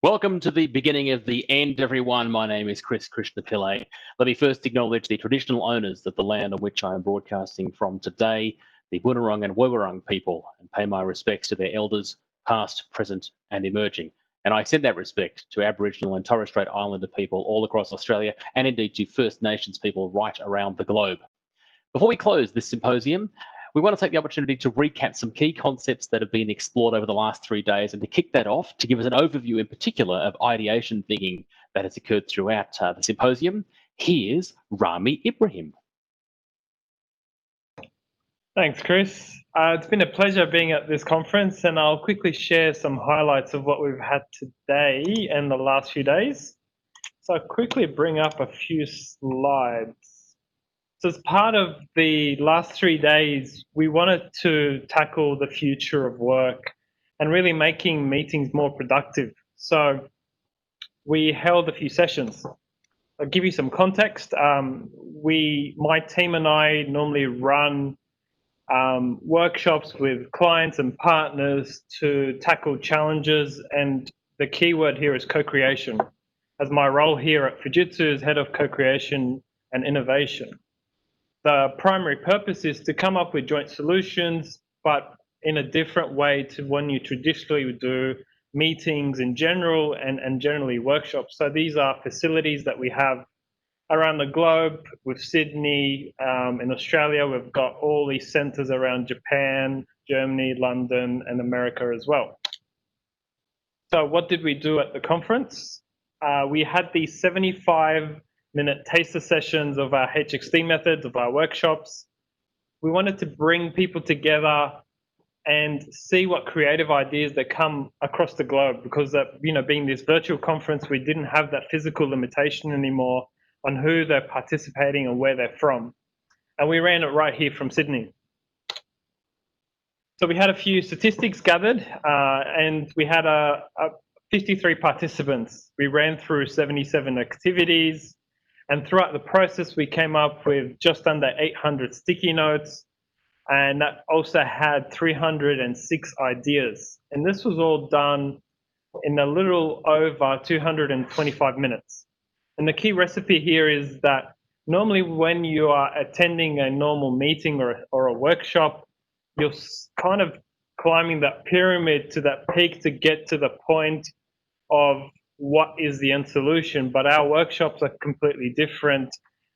Welcome to the beginning of the end, everyone. My name is Chris Krishnapillai. Let me first acknowledge the traditional owners of the land on which I am broadcasting from today, the Boonwurrung and Woiwurrung people, and pay my respects to their elders, past, present, and emerging. And I extend that respect to Aboriginal and Torres Strait Islander people all across Australia, and indeed to First Nations people right around the globe. Before we close this symposium, we want to take the opportunity to recap some key concepts that have been explored over the last 3 days, and to kick that off, to give us an overview in particular of ideation thinking that has occurred throughout the symposium, here's Ramy Ibrahim. Thanks, Chris. It's been a pleasure being at this conference, and I'll quickly share some highlights of what we've had today and the last few days. So I'll quickly bring up a few slides. So as part of the last 3 days, we wanted to tackle the future of work and really making meetings more productive. So we held a few sessions. I'll give you some context. My team and I normally run workshops with clients and partners to tackle challenges, and the key word here is co-creation, as my role here at Fujitsu is head of co-creation and innovation. The primary purpose is to come up with joint solutions, but in a different way to when you traditionally would do meetings in general and generally workshops. So these are facilities that we have around the globe. With Sydney, in Australia, we've got all these centers around Japan, Germany, London, and America as well. So what did we do at the conference? We had these 75-minute taster sessions of our HXD methods, of our workshops. We wanted to bring people together and see what creative ideas that come across the globe, because being this virtual conference, we didn't have that physical limitation anymore on who they're participating and where they're from. And we ran it right here from Sydney. So we had a few statistics gathered, and we had 53 participants. We ran through 77 activities, and throughout the process, we came up with just under 800 sticky notes, and that also had 306 ideas. And this was all done in a little over 225 minutes. And the key recipe here is that normally when you are attending a normal meeting or a workshop, you're kind of climbing that pyramid to that peak to get to the point of what is the end solution. But our workshops are completely different,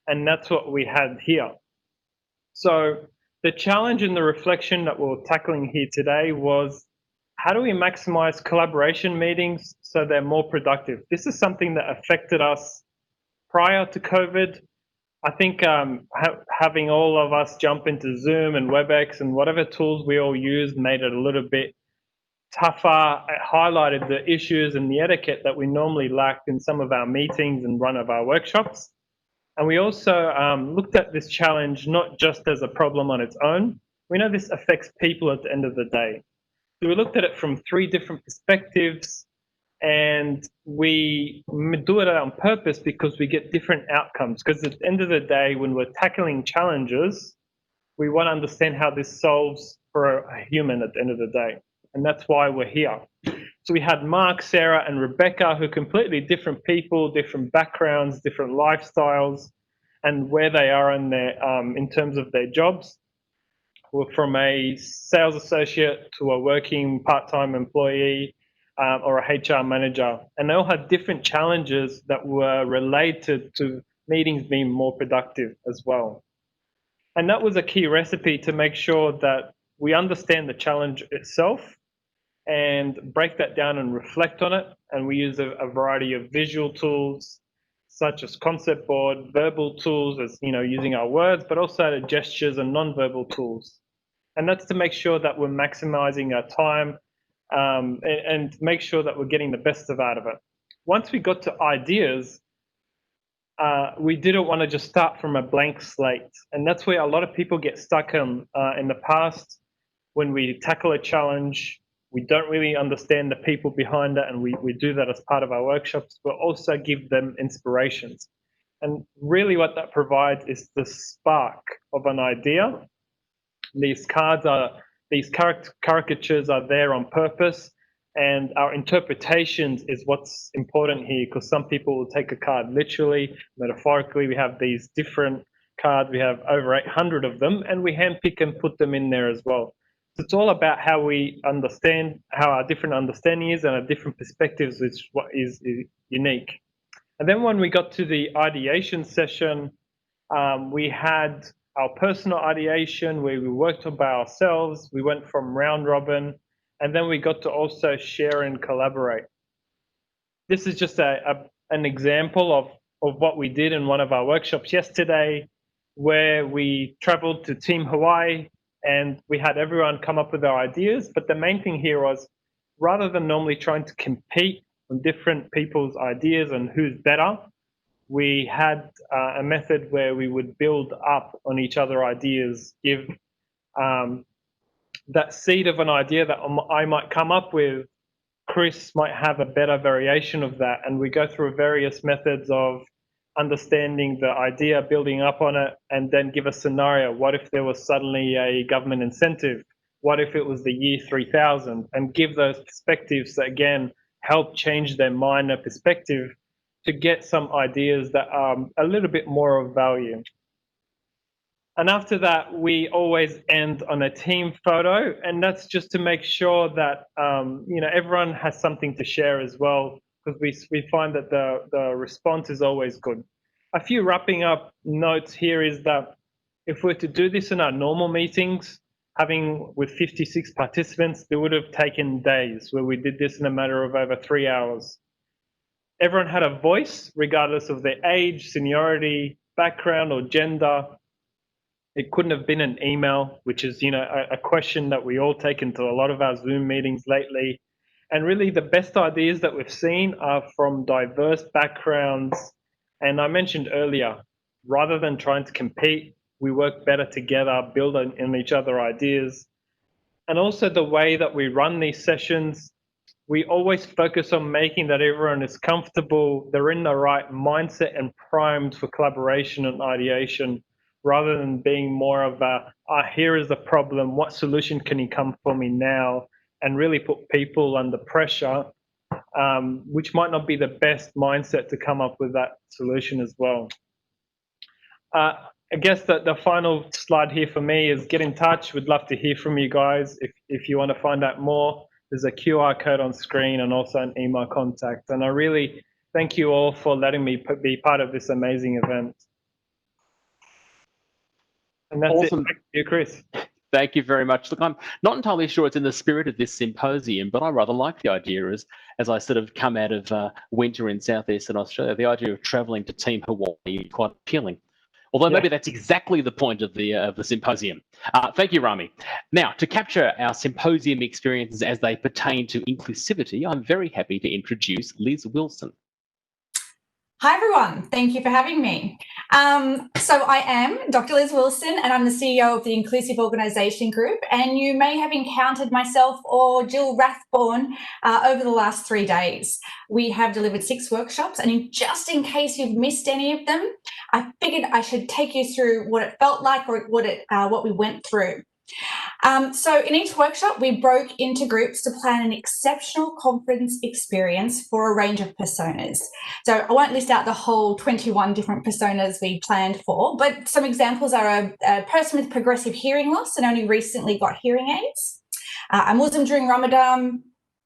and that's what we had here. So the challenge and the reflection that we're tackling here today was, how do we maximize collaboration meetings so they're more productive? This is something that affected us prior to COVID. I think having all of us jump into Zoom and WebEx and whatever tools we all used made it a little bit tougher. It highlighted the issues and the etiquette that we normally lacked in some of our meetings and one of our workshops. And we also looked at this challenge not just as a problem on its own. We know this affects people at the end of the day. So we looked at it from 3 different perspectives, and we do it on purpose because we get different outcomes. Because at the end of the day, when we're tackling challenges, we want to understand how this solves for a human at the end of the day. And that's why we're here. So we had Mark, Sarah, and Rebecca, who are completely different people, different backgrounds, different lifestyles, and where they are in terms of their jobs. We're from a sales associate to a working part-time employee, or a HR manager. And they all had different challenges that were related to meetings being more productive as well. And that was a key recipe to make sure that we understand the challenge itself and break that down and reflect on it. And we use a variety of visual tools, such as concept board, verbal tools, as using our words, but also gestures and non-verbal tools. And that's to make sure that we're maximizing our time, and make sure that we're getting the best out of it. Once we got to ideas, we didn't want to just start from a blank slate. And that's where a lot of people get stuck in the past. When we tackle a challenge, we don't really understand the people behind it, and we do that as part of our workshops, but also give them inspirations. And really what that provides is the spark of an idea. These caricatures are there on purpose and our interpretations is what's important here, because some people will take a card literally, metaphorically. We have these different cards. We have over 800 of them, and we handpick and put them in there as well. So it's all about how we understand, how our different understanding is, and our different perspectives is what is unique. And then when we got to the ideation session, we had our personal ideation where we worked by ourselves. We went from round robin, and then we got to also share and collaborate. This is just an example of what we did in one of our workshops yesterday, where we traveled to Team Hawaii and we had everyone come up with their ideas. But the main thing here was, rather than normally trying to compete on different people's ideas and who's better, we had a method where we would build up on each other's ideas, give that seed of an idea that I might come up with, Chris might have a better variation of that. And we go through various methods of understanding the idea, building up on it, and then give a scenario. What if there was suddenly a government incentive? What if it was the year 3000? And give those perspectives that, again, help change their mind, their perspective, to get some ideas that are a little bit more of value. And after that, we always end on a team photo, and that's just to make sure that everyone has something to share as well, because we find that the response is always good. A few wrapping up notes here is that if we're to do this in our normal meetings, having with 56 participants, it would have taken days, where we did this in a matter of over 3 hours. Everyone had a voice, regardless of their age, seniority, background, or gender. It couldn't have been an email, which is, a question that we all take into a lot of our Zoom meetings lately. And really the best ideas that we've seen are from diverse backgrounds. And I mentioned earlier, rather than trying to compete, we work better together, build on each other's ideas. And also the way that we run these sessions, we always focus on making that everyone is comfortable, they're in the right mindset and primed for collaboration and ideation, rather than being more of here is the problem, what solution can you come for me now, and really put people under pressure, which might not be the best mindset to come up with that solution as well. I guess that the final slide here for me is get in touch. We'd love to hear from you guys. If you want to find out more, there's a QR code on screen and also an email contact. And I really thank you all for letting me be part of this amazing event. And that's awesome. It. Thank you, Chris. Thank you very much. Look, I'm not entirely sure it's in the spirit of this symposium, but I rather like the idea as I sort of come out of winter in southeastern Australia, the idea of travelling to Team Hawaii is quite appealing. Although maybe that's exactly the point of the symposium. Thank you, Ramy. Now, to capture our symposium experiences as they pertain to inclusivity, I'm very happy to introduce Liz Wilson. Hi, everyone. Thank you for having me. So I am Dr. Liz Wilson, and I'm the CEO of the Inclusive Organisation Group. And you may have encountered myself or Jill Rathborne over the last 3 days. We have delivered 6 workshops, and just in case you've missed any of them, I figured I should take you through what it felt like or what we went through. So in each workshop, we broke into groups to plan an exceptional conference experience for a range of personas. So I won't list out the whole 21 different personas we planned for, but some examples are a person with progressive hearing loss and only recently got hearing aids, a Muslim during Ramadan,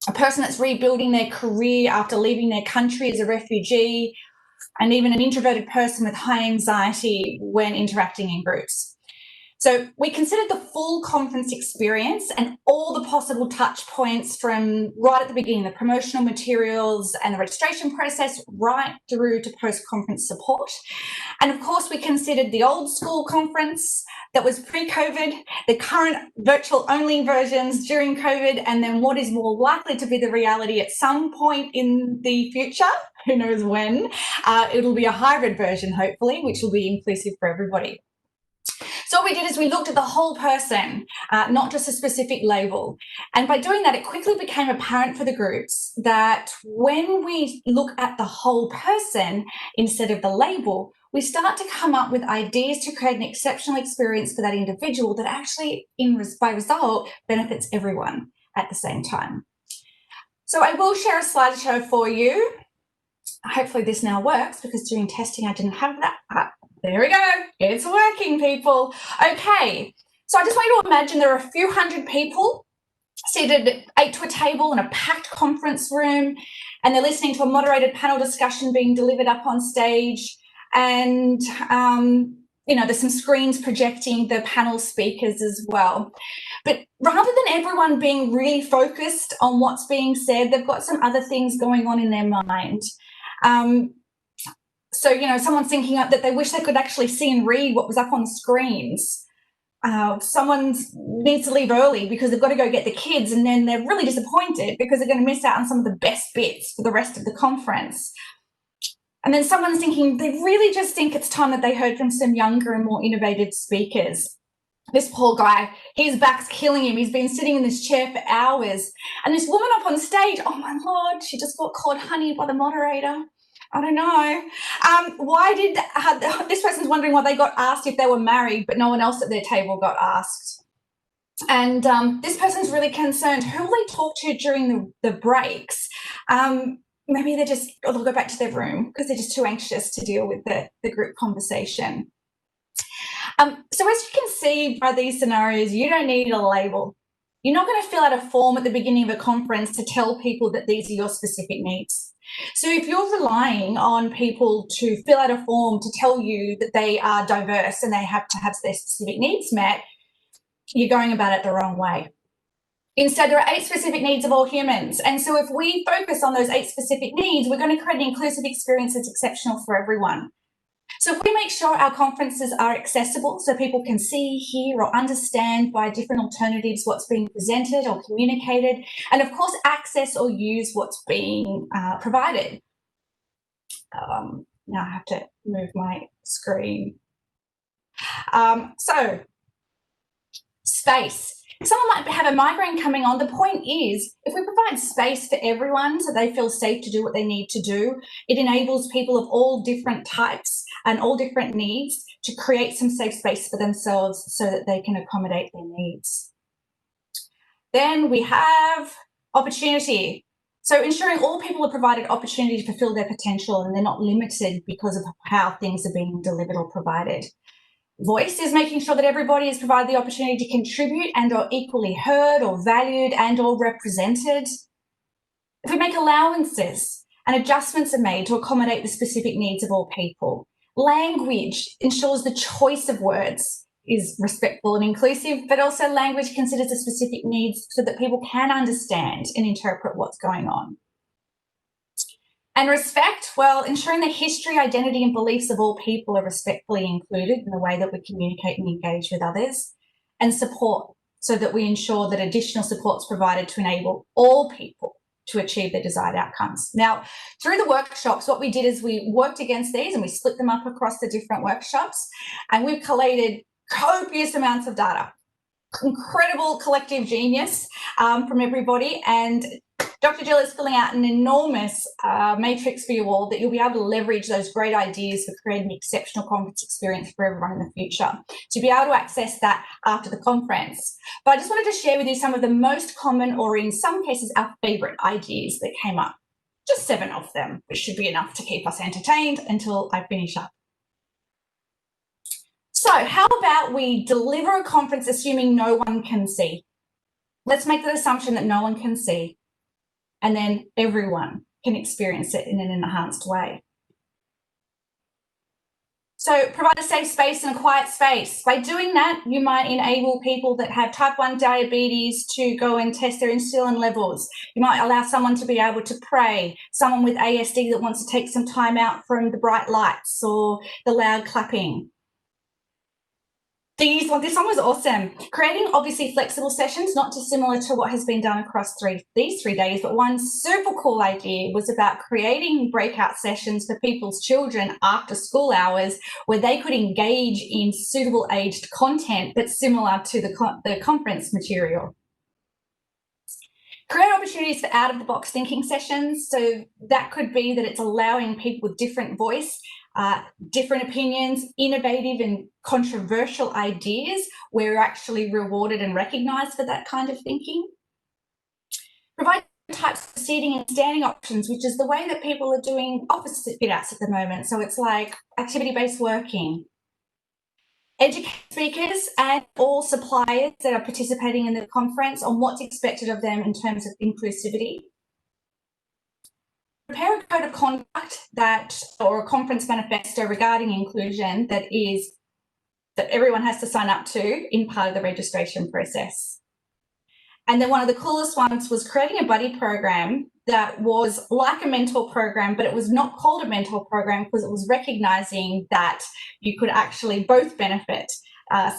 a person that's rebuilding their career after leaving their country as a refugee, and even an introverted person with high anxiety when interacting in groups. So we considered the full conference experience and all the possible touch points from right at the beginning, the promotional materials and the registration process, right through to post-conference support. And of course, we considered the old school conference that was pre-COVID, the current virtual-only versions during COVID, and then what is more likely to be the reality at some point in the future, who knows when, it'll be a hybrid version, hopefully, which will be inclusive for everybody. So what we did is we looked at the whole person, not just a specific label. And by doing that, it quickly became apparent for the groups that when we look at the whole person instead of the label, we start to come up with ideas to create an exceptional experience for that individual that actually, by result, benefits everyone at the same time. So I will share a slideshow for you. Hopefully this now works, because during testing I didn't have that. There we go. It's working, people. Okay. So I just want you to imagine there are a few hundred people seated 8 to a table in a packed conference room, and they're listening to a moderated panel discussion being delivered up on stage. And, you know, there's some screens projecting the panel speakers as well. But rather than everyone being really focused on what's being said, they've got some other things going on in their mind. So, you know, someone's thinking that they wish they could actually see and read what was up on screens. Someone needs to leave early because they've got to go get the kids, and then they're really disappointed because they're going to miss out on some of the best bits for the rest of the conference. And then someone's thinking they really just think it's time that they heard from some younger and more innovative speakers. This poor guy, his back's killing him. He's been sitting in this chair for hours. And this woman up on stage, oh my Lord, she just got called honey by the moderator. I don't know. Why did this person's wondering why they got asked if they were married, but no one else at their table got asked. And this person's really concerned. Who will they talk to during the breaks? Maybe they'll go back to their room because they're just too anxious to deal with the group conversation. So as you can see by these scenarios, you don't need a label. You're not going to fill out a form at the beginning of a conference to tell people that these are your specific needs. So if you're relying on people to fill out a form to tell you that they are diverse and they have to have their specific needs met, you're going about it the wrong way. Instead, there are 8 specific needs of all humans. And so if we focus on those 8 specific needs, we're going to create an inclusive experience that's exceptional for everyone. So if we make sure our conferences are accessible so people can see, hear or understand by different alternatives what's being presented or communicated, and of course access or use what's being provided. Now I have to move my screen. So space. Someone might have a migraine coming on. The point is, if we provide space for everyone so they feel safe to do what they need to do, it enables people of all different types and all different needs to create some safe space for themselves so that they can accommodate their needs. Then we have opportunity. So ensuring all people are provided opportunity to fulfill their potential and they're not limited because of how things are being delivered or provided. Voice is making sure that everybody is provided the opportunity to contribute and are equally heard or valued and or represented. If we make allowances and adjustments are made to accommodate the specific needs of all people. Language ensures the choice of words is respectful and inclusive, but also language considers the specific needs so that people can understand and interpret what's going on. And respect, well, ensuring the history, identity and beliefs of all people are respectfully included in the way that we communicate and engage with others. And support, so that we ensure that additional support is provided to enable all people to achieve their desired outcomes. Now, through the workshops, what we did is we worked against these and we split them up across the different workshops, and we've collated copious amounts of data. Incredible collective genius from everybody, and Dr. Jill is filling out an enormous matrix for you all that you'll be able to leverage those great ideas for creating an exceptional conference experience for everyone in the future. To be able to access that after the conference. But I just wanted to share with you some of the most common, or in some cases, our favourite ideas that came up. Just 7 of them, which should be enough to keep us entertained until I finish up. So how about we deliver a conference assuming no one can see? Let's make the assumption that no one can see, and then everyone can experience it in an enhanced way. So provide a safe space and a quiet space. By doing that, you might enable people that have type 1 diabetes to go and test their insulin levels. You might allow someone to be able to pray, someone with ASD that wants to take some time out from the bright lights or the loud clapping. This one was awesome. Creating obviously flexible sessions, not dissimilar to what has been done across these 3 days, but one super cool idea was about creating breakout sessions for people's children after school hours where they could engage in suitable aged content that's similar to the conference material. Create opportunities for out-of-the-box thinking sessions. So that could be that it's allowing people with different voice, different opinions, innovative and controversial ideas where we're actually rewarded and recognised for that kind of thinking. Provide types of seating and standing options, which is the way that people are doing office fit outs at the moment. So it's like activity-based working. Educate speakers and all suppliers that are participating in the conference on what's expected of them in terms of inclusivity. Prepare a code of conduct or a conference manifesto regarding inclusion that everyone has to sign up to in part of the registration process. And then one of the coolest ones was creating a buddy program that was like a mentor program, but it was not called a mentor program because it was recognizing that you could actually both benefit.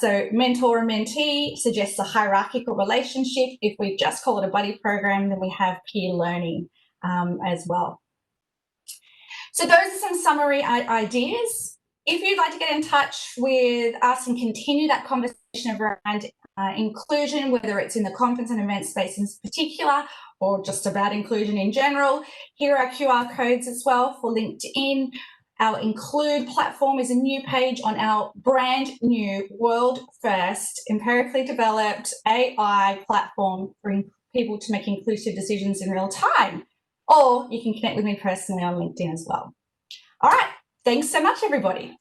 So mentor and mentee suggests a hierarchical relationship. If we just call it a buddy program, then we have peer learning as well. So those are some summary ideas. If you'd like to get in touch with us and continue that conversation around inclusion, whether it's in the conference and event space in particular, or just about inclusion in general, here are QR codes as well for LinkedIn. Our Include platform is a new page on our brand new world first empirically developed AI platform for people to make inclusive decisions in real time. Or you can connect with me personally on LinkedIn as well. All right. Thanks so much, everybody.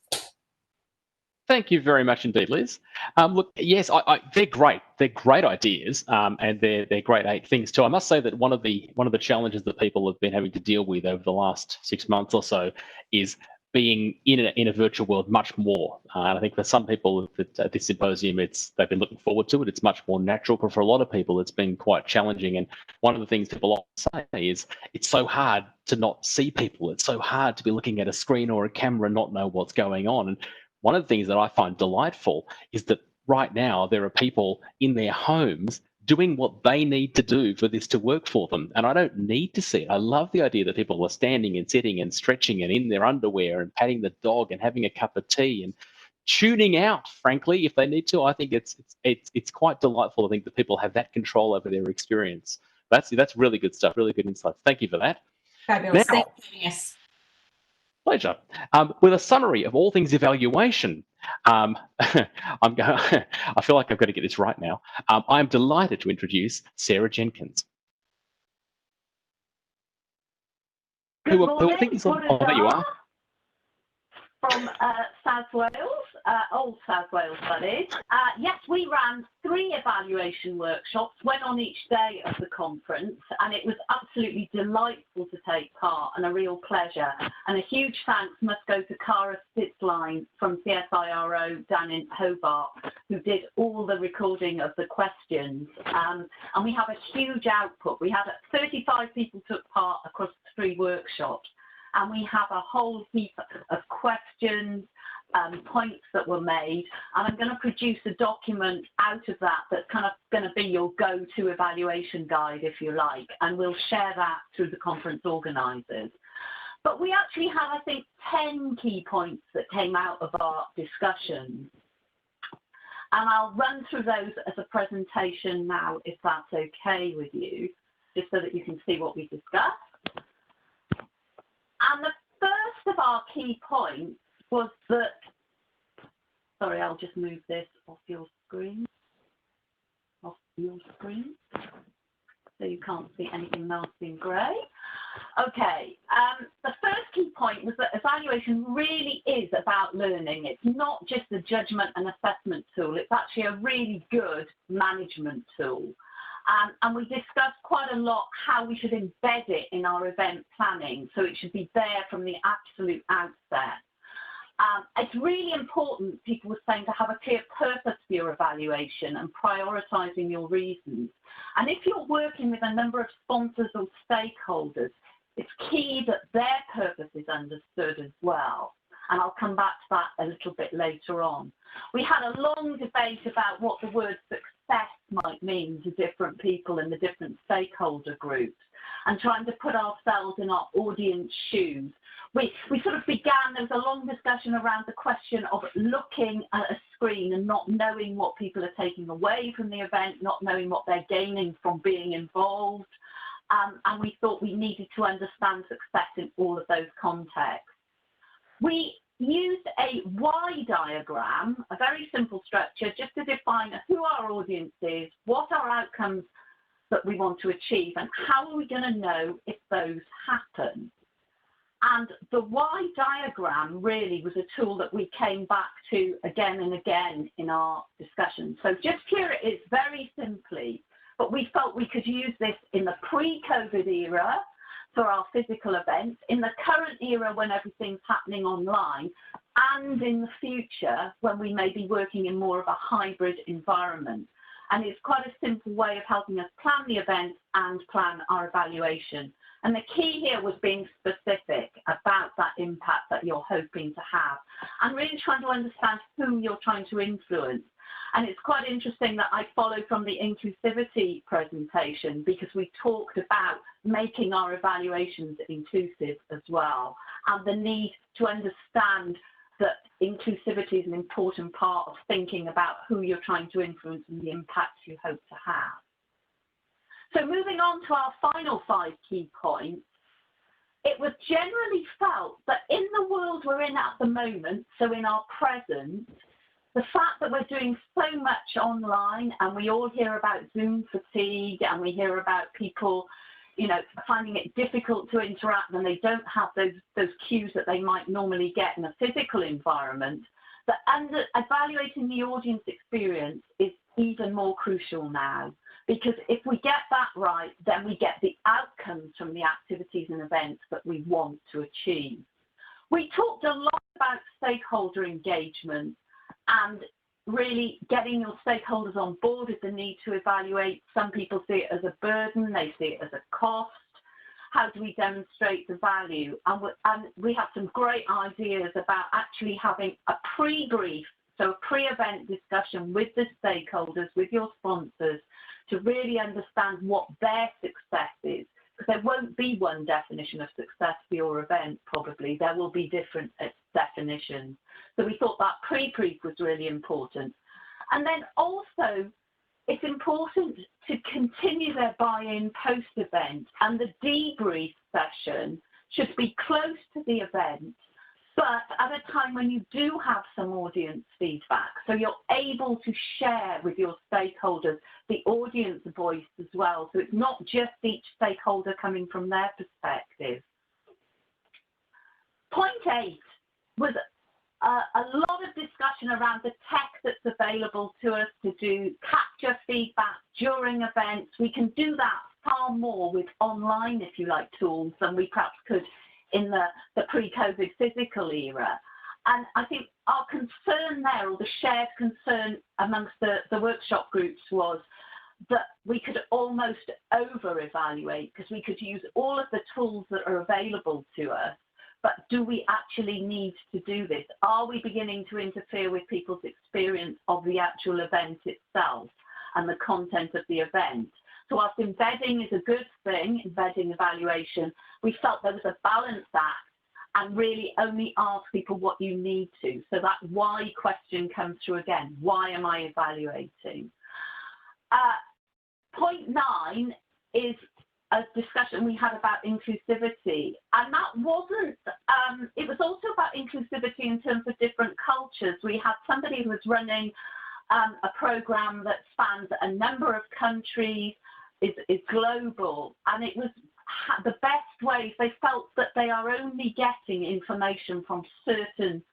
Thank you very much indeed, Liz. Look, yes, they're great. They're great ideas, and they're great things too. I must say that one of the challenges that people have been having to deal with over the last 6 months or so is being in a virtual world much more. And I think for some people at this symposium, they've been looking forward to it. It's much more natural, but for a lot of people, it's been quite challenging. And one of the things people often say is it's so hard to not see people. It's so hard to be looking at a screen or a camera and not know what's going on. And one of the things that I find delightful is that right now there are people in their homes doing what they need to do for this to work for them. And I don't need to see it. I love the idea that people are standing and sitting and stretching and in their underwear and patting the dog and having a cup of tea and tuning out, frankly, if they need to. I think it's quite delightful to think that people have that control over their experience. That's really good stuff, really good insight. Thank you for that. Fabulous. Thank you. Yes. Pleasure. With a summary of all things evaluation, I feel like I've got to get this right now. I'm delighted to introduce Sarah Jenkins. Good morning. There you are. From South Wales, old South Wales that is. Yes, we ran 3 evaluation workshops, went on each day of the conference, and it was absolutely delightful to take part and a real pleasure. And a huge thanks must go to Cara Stitzline from CSIRO down in Hobart, who did all the recording of the questions. And we have a huge output. We had 35 people took part across 3 workshops. And we have a whole heap of questions, points that were made, and I'm going to produce a document out of that that's kind of going to be your go-to evaluation guide, if you like, and we'll share that through the conference organisers. But we actually have, I think, 10 key points that came out of our discussion. And I'll run through those as a presentation now, if that's okay with you, just so that you can see what we discussed. And the first of our key points was that, sorry, I'll just move this off your screen, so you can't see anything nasty and grey. Okay, the first key point was that evaluation really is about learning. It's not just a judgment and assessment tool, it's actually a really good management tool. And we discussed quite a lot how we should embed it in our event planning, so it should be there from the absolute outset. It's really important, people were saying, to have a clear purpose for your evaluation and prioritising your reasons. And if you're working with a number of sponsors or stakeholders, it's key that their purpose is understood as well. And I'll come back to that a little bit later on. We had a long debate about what the word success might mean to different people in the different stakeholder groups and trying to put ourselves in our audience shoes. We sort of began, there was a long discussion around the question of looking at a screen and not knowing what people are taking away from the event, not knowing what they're gaining from being involved. And we thought we needed to understand success in all of those contexts. We used a Y diagram, a very simple structure, just to define who our audience is, what our outcomes that we want to achieve, and how are we going to know if those happen? And the why diagram really was a tool that we came back to again and again in our discussion. So just here it is very simply, but we felt we could use this in the pre-COVID era for our physical events, in the current era when everything's happening online, and in the future when we may be working in more of a hybrid environment. And it's quite a simple way of helping us plan the event and plan our evaluation. And the key here was being specific about that impact that you're hoping to have, and really trying to understand who you're trying to influence. And it's quite interesting that I followed from the inclusivity presentation, because we talked about making our evaluations inclusive as well, and the need to understand that inclusivity is an important part of thinking about who you're trying to influence and the impacts you hope to have. So moving on to our final 5 key points, it was generally felt that in the world we're in at the moment, so in our present, the fact that we're doing so much online, and we all hear about Zoom fatigue, and we hear about people, you know, finding it difficult to interact when they don't have those cues that they might normally get in a physical environment, that evaluating the audience experience is even more crucial now. Because if we get that right, then we get the outcomes from the activities and events that we want to achieve. We talked a lot about stakeholder engagement and really getting your stakeholders on board with the need to evaluate. Some people see it as a burden, they see it as a cost. How do we demonstrate the value? And we have some great ideas about actually having a pre-brief, so a pre-event discussion with the stakeholders, with your sponsors, to really understand what their success is. Because there won't be one definition of success for your event, probably. There will be different definitions. So we thought that pre-brief was really important. And then also, it's important to continue their buy-in post-event, and the debrief session should be close to the event, but at a time when you do have some audience feedback, so you're able to share with your stakeholders the audience voice as well. So it's not just each stakeholder coming from their perspective. Point 8 was a lot of discussion around the tech that's available to us to do capture feedback during events. We can do that far more with online, if you like, tools than we perhaps could in the pre-COVID physical era. And I think our concern there, or the shared concern amongst the workshop groups, was that we could almost over-evaluate, because we could use all of the tools that are available to us. But do we actually need to do this? Are we beginning to interfere with people's experience of the actual event itself and the content of the event? So whilst embedding is a good thing, embedding evaluation, we felt there was a balance act and really only ask people what you need to. So that why question comes through again. Why am I evaluating? Point 9 is a discussion we had about inclusivity, and that wasn't, it was also about inclusivity in terms of different cultures. We had somebody who was running a program that spans a number of countries, is global, and it was the best ways. They felt that they are only getting information from certain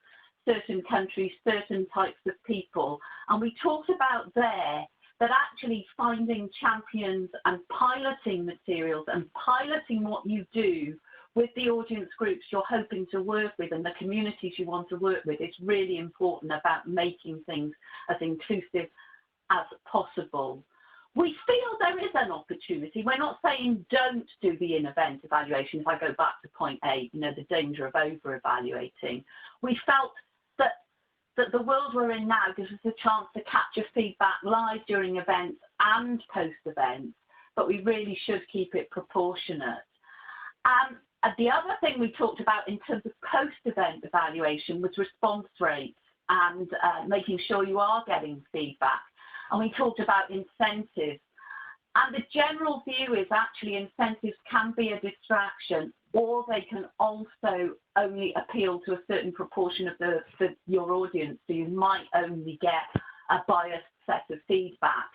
countries, certain types of people, and we talked about there that actually finding champions and piloting materials and piloting what you do with the audience groups you're hoping to work with and the communities you want to work with is really important about making things as inclusive as possible. We feel there is an opportunity. We're not saying don't do the in-event evaluation. If I go back to point 8, you know, the danger of over-evaluating. We felt that the world we're in now gives us a chance to capture feedback live during events and post-events, but we really should keep it proportionate. The other thing we talked about in terms of post-event evaluation was response rates and making sure you are getting feedback. And we talked about incentives. And the general view is actually incentives can be a distraction, or they can also only appeal to a certain proportion of your audience. So you might only get a biased set of feedback.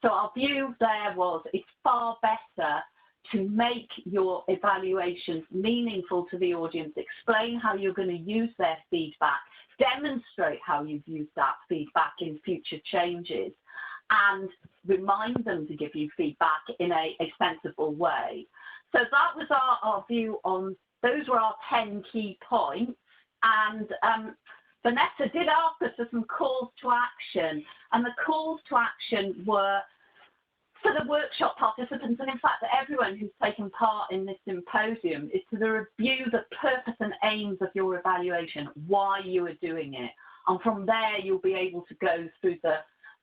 So our view there was it's far better to make your evaluations meaningful to the audience, explain how you're going to use their feedback, demonstrate how you've used that feedback in future changes, and remind them to give you feedback in a sensible way. So that was our view on, those were our 10 key points. And Vanessa did ask us for some calls to action, and the calls to action were for the workshop participants, and in fact everyone who's taken part in this symposium, is to review the purpose and aims of your evaluation, why you are doing it. And from there, you'll be able to go through the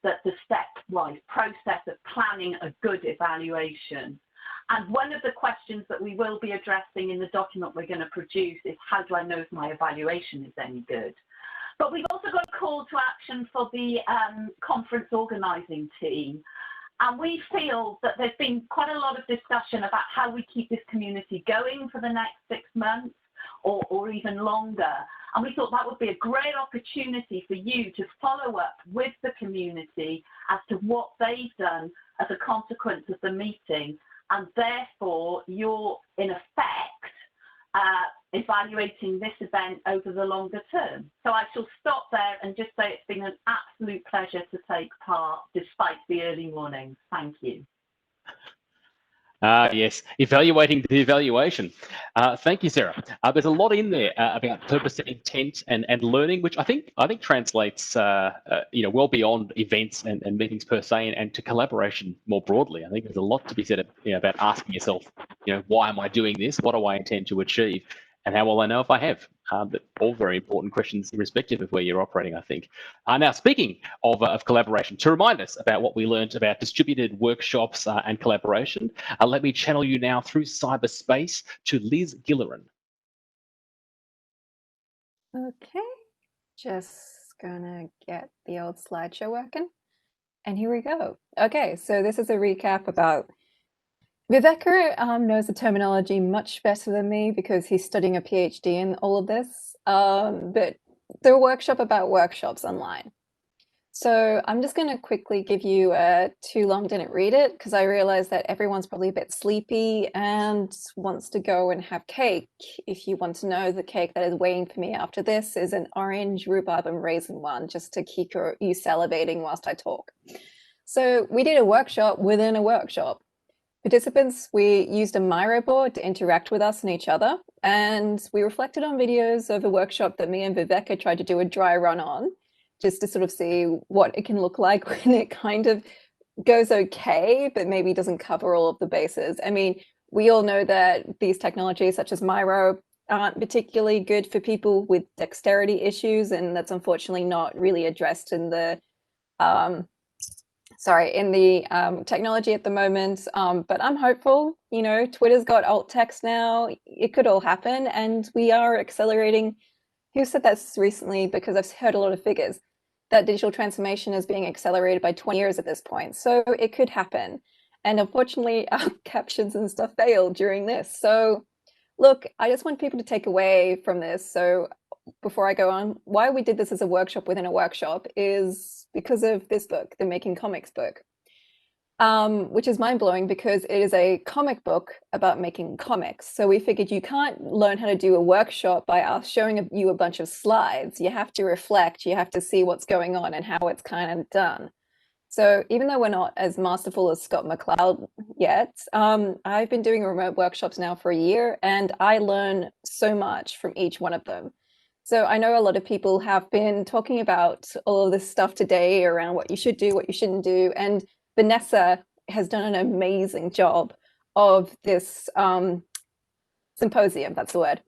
stepwise process of planning a good evaluation. And one of the questions that we will be addressing in the document we're going to produce is, how do I know if my evaluation is any good? But we've also got a call to action for the conference organising team. And we feel that there's been quite a lot of discussion about how we keep this community going for the next 6 months or even longer. And we thought that would be a great opportunity for you to follow up with the community as to what they've done as a consequence of the meeting. And therefore, you're in effect evaluating this event over the longer term. So I shall stop there and just say it's been an absolute pleasure to take part despite the early mornings. Thank you. Yes, evaluating the evaluation. Thank you, Sarah. There's a lot in there about purpose and intent and learning, which I think translates well beyond events and meetings per se, and to collaboration more broadly. I think there's a lot to be said about asking yourself, why am I doing this? What do I intend to achieve? And how will I know if I have? But all very important questions irrespective of where you're operating, I think. Now, speaking of collaboration, to remind us about what we learned about distributed workshops and collaboration, let me channel you now through cyberspace to Liz Gilleran. Okay, just gonna get the old slideshow working. And here we go. Okay, so this is a recap about Viveka knows the terminology much better than me because he's studying a PhD in all of this, but the workshop about workshops online. So I'm just going to quickly give you a too long didn't read it because I realize that everyone's probably a bit sleepy and wants to go and have cake. If you want to know, the cake that is waiting for me after this is an orange rhubarb and raisin one, just to keep you salivating whilst I talk. So we did a workshop within a workshop. Participants, we used a Miro board to interact with us and each other, and we reflected on videos of a workshop that me and Viveka tried to do a dry run on, just to sort of see what it can look like when it kind of goes okay, but maybe doesn't cover all of the bases. I mean, we all know that these technologies such as Miro aren't particularly good for people with dexterity issues, and that's unfortunately not really addressed in the technology at the moment, but I'm hopeful. Twitter's got alt text now. It could all happen, and we are accelerating. Who said that recently? Because I've heard a lot of figures that digital transformation is being accelerated by 20 years at this point. So it could happen. And unfortunately, our captions and stuff failed during this. So look, I just want people to take away from this. So before I go on, why we did this as a workshop within a workshop is because of this book, the Making Comics book, which is mind-blowing because it is a comic book about making comics. So we figured you can't learn how to do a workshop by us showing you a bunch of slides. You have to reflect, you have to see what's going on and how it's kind of done. So even though we're not as masterful as Scott McLeod yet, I've been doing remote workshops now for a year, and I learn so much from each one of them. So I know a lot of people have been talking about all of this stuff today around what you should do, what you shouldn't do. And Vanessa has done an amazing job of this symposium, that's the word.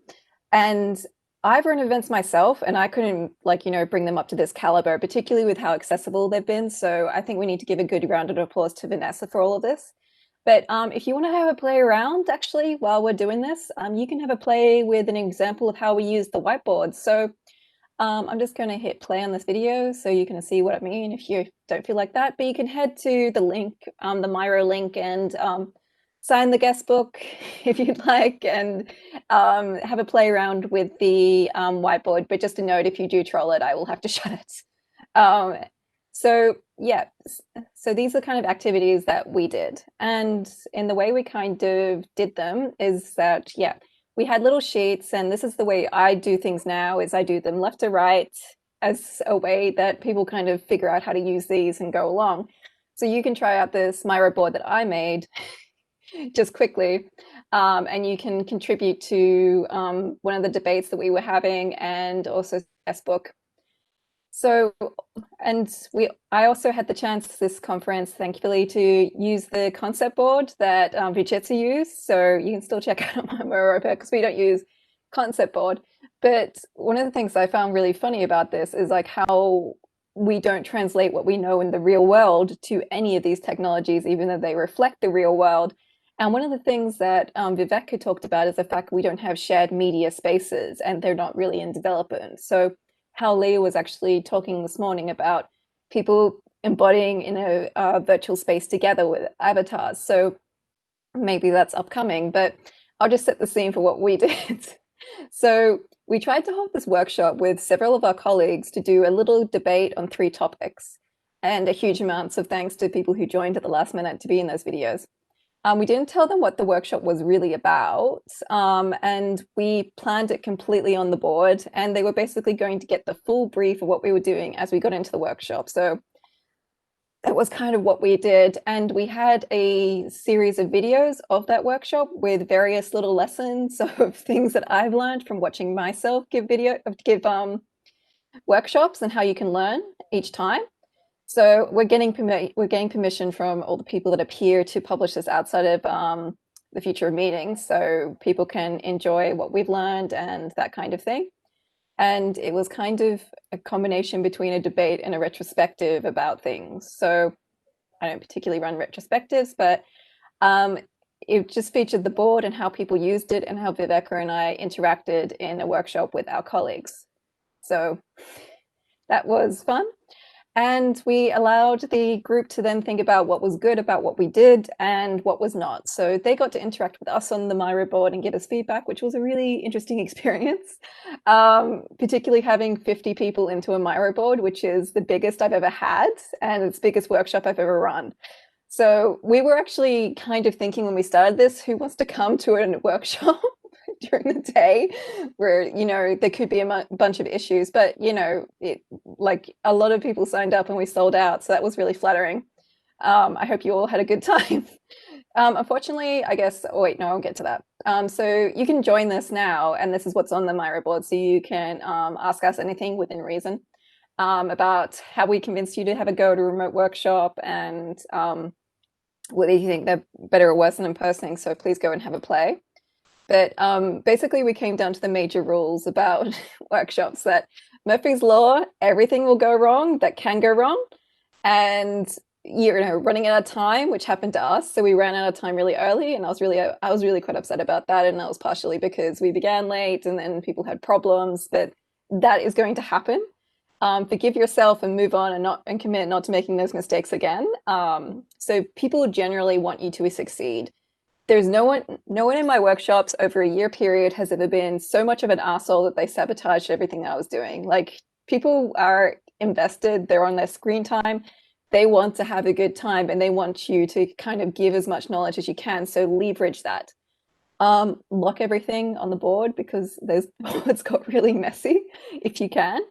And I've run events myself, and I couldn't bring them up to this caliber, particularly with how accessible they've been. So I think we need to give a good round of applause to Vanessa for all of this. But if you want to have a play around, actually, while we're doing this, you can have a play with an example of how we use the whiteboard. So I'm just going to hit play on this video so you can see what I mean if you don't feel like that. But you can head to the link, the Miro link, and sign the guest book if you'd like, and have a play around with the whiteboard. But just a note, if you do troll it, I will have to shut it. So yeah, so these are kind of activities that we did. And in the way we kind of did them is that, yeah, we had little sheets, and this is the way I do things now, is I do them left to right as a way that people kind of figure out how to use these and go along. So you can try out this Miro board that I made just quickly, and you can contribute to one of the debates that we were having, and also guest book. So, and I also had the chance this conference, thankfully, to use the concept board that Fujitsu used. So you can still check out my Miro because we don't use concept board. But one of the things I found really funny about this is like how we don't translate what we know in the real world to any of these technologies, even though they reflect the real world. And one of the things that Vivek had talked about is the fact we don't have shared media spaces, and they're not really in development. So how Leah was actually talking this morning about people embodying in a virtual space together with avatars. So maybe that's upcoming, but I'll just set the scene for what we did. So we tried to hold this workshop with several of our colleagues to do a little debate on 3 topics, and a huge amounts of thanks to people who joined at the last minute to be in those videos. We didn't tell them what the workshop was really about, and we planned it completely on the board, and they were basically going to get the full brief of what we were doing as we got into the workshop. So that was kind of what we did, and we had a series of videos of that workshop with various little lessons of things that I've learned from watching myself give workshops, and how you can learn each time. So we're getting permission from all the people that appear to publish this outside of the Future of Meetings, so people can enjoy what we've learned and that kind of thing. And it was kind of a combination between a debate and a retrospective about things. So I don't particularly run retrospectives, but it just featured the board and how people used it, and how Viveka and I interacted in a workshop with our colleagues. So that was fun. And we allowed the group to then think about what was good about what we did and what was not. So they got to interact with us on the Miro board and give us feedback, which was a really interesting experience, particularly having 50 people into a Miro board, which is the biggest I've ever had, and it's the biggest workshop I've ever run. So we were actually kind of thinking when we started this, who wants to come to a workshop during the day where, you know, there could be a bunch of issues, but, you know, like a lot of people signed up and we sold out. So that was really flattering. I hope you all had a good time. Unfortunately, I guess, oh wait, no, I'll get to that. So you can join this now, and this is what's on the Miro board. So you can ask us anything within reason about how we convinced you to have a go to a remote workshop, and whether you think they're better or worse than in person. So please go and have a play. But basically, we came down to the major rules about workshops, that Murphy's Law, everything will go wrong that can go wrong. And, you know, running out of time, which happened to us. So we ran out of time really early, and I was really quite upset about that. And that was partially because we began late and then people had problems, but that is going to happen. Forgive yourself and move on, and commit not to making those mistakes again. So people generally want you to succeed. There's no one in my workshops over a year period has ever been so much of an arsehole that they sabotaged everything I was doing. Like, people are invested, they're on their screen time, they want to have a good time, and they want you to kind of give as much knowledge as you can. So leverage that. Lock everything on the board, because those boards got really messy if you can.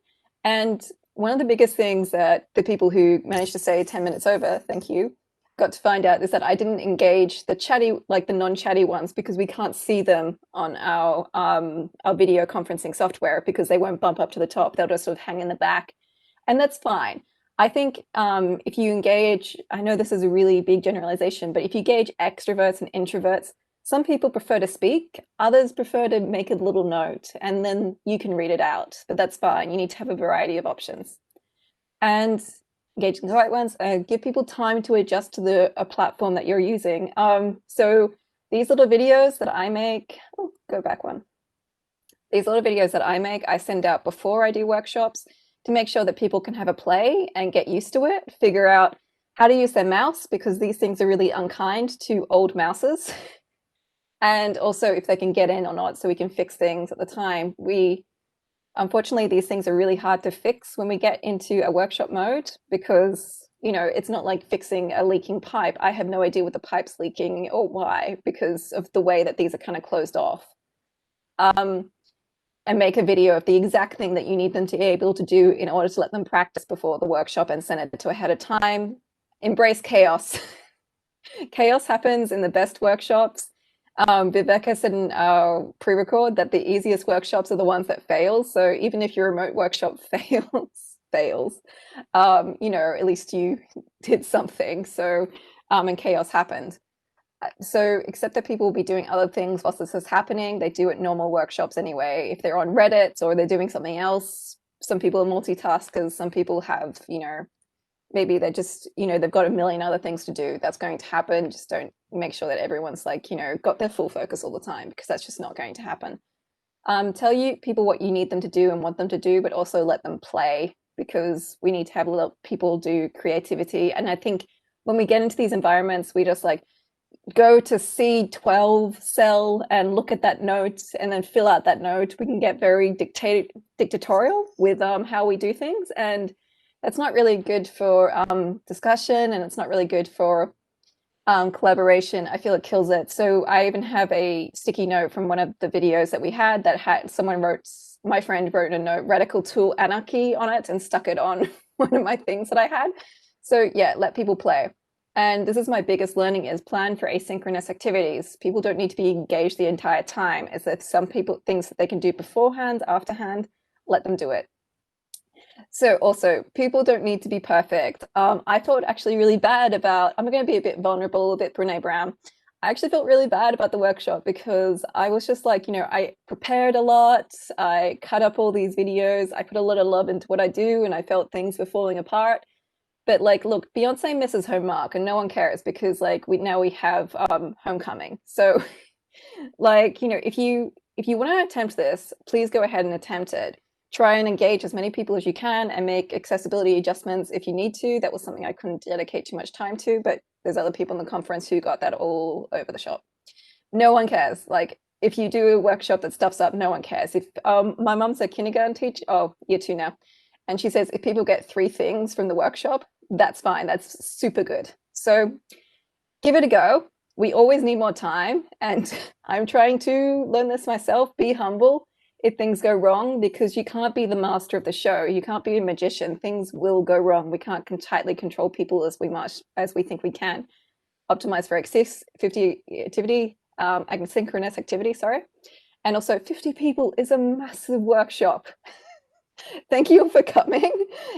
And one of the biggest things that the people who managed to stay 10 minutes over, thank you, got to find out is that I didn't engage the chatty, like the non-chatty ones, because we can't see them on our video conferencing software, because they won't bump up to the top. They'll just sort of hang in the back, and that's fine. I think if you engage, I know this is a really big generalization, but if you engage extroverts and introverts, some people prefer to speak, others prefer to make a little note, and then you can read it out, but that's fine. You need to have a variety of options. And engaging the right ones, give people time to adjust to a platform that you're using. So these little videos that I make, go back one. These little videos that I make, I send out before I do workshops to make sure that people can have a play and get used to it, figure out how to use their mouse, because these things are really unkind to old mouses. And also if they can get in or not, so we can fix things at the time. We Unfortunately, these things are really hard to fix when we get into a workshop mode because, you know, it's not like fixing a leaking pipe. I have no idea what the pipe's leaking or why because of the way that these are kind of closed off. And make a video of the exact thing that you need them to be able to do in order to let them practice before the workshop and send it to ahead of time. Embrace chaos. Chaos happens in the best workshops. Viveka said in our pre-record that the easiest workshops are the ones that fail. So even if your remote workshop fails, you know, at least you did something. So, and chaos happened. So except that people will be doing other things whilst this is happening, they do it normal workshops anyway. If they're on Reddit or they're doing something else, some people are multitaskers, some people have, you know, maybe they're just, you know, they've got a million other things to do. That's going to happen. Just don't make sure that everyone's like, you know, got their full focus all the time because that's just not going to happen. Tell you people what you need them to do and want them to do, but also let them play because we need to have people do creativity. And I think when we get into these environments, we just like, go to C12 cell and look at that note and then fill out that note. We can get very dictatorial with how we do things, and that's not really good for discussion, and it's not really good for collaboration. I feel it kills it. So I even have a sticky note from one of the videos that we had that had someone wrote, my friend wrote a note, radical tool anarchy on it and stuck it on one of my things that I had. So yeah, let people play. And this is my biggest learning is plan for asynchronous activities. People don't need to be engaged the entire time. Is that some people things that they can do beforehand, afterhand, let them do it. So also people don't need to be perfect. I felt actually really bad about, I'm going to be a bit vulnerable, a bit Brene Brown. I actually felt really bad about the workshop because I was just like, you know, I prepared a lot. I cut up all these videos. I put a lot of love into what I do and I felt things were falling apart. But like, look, Beyonce misses her mark and no one cares because like we have Homecoming. So like, you know, if you want to attempt this, please go ahead and attempt it. Try and engage as many people as you can and make accessibility adjustments if you need to. That was something I couldn't dedicate too much time to, but there's other people in the conference who got that all over the shop. No one cares. Like if you do a workshop that stuffs up, no one cares. If my mom's a kindergarten teacher, year 2 now. And she says, if people get 3 things from the workshop, that's fine. That's super good. So give it a go. We always need more time. And I'm trying to learn this myself. Be humble if things go wrong, because you can't be the master of the show. You can't be a magician. Things will go wrong. We can't tightly control people as we think we can. Optimize for asynchronous activity, sorry. And also 50 people is a massive workshop. Thank you for coming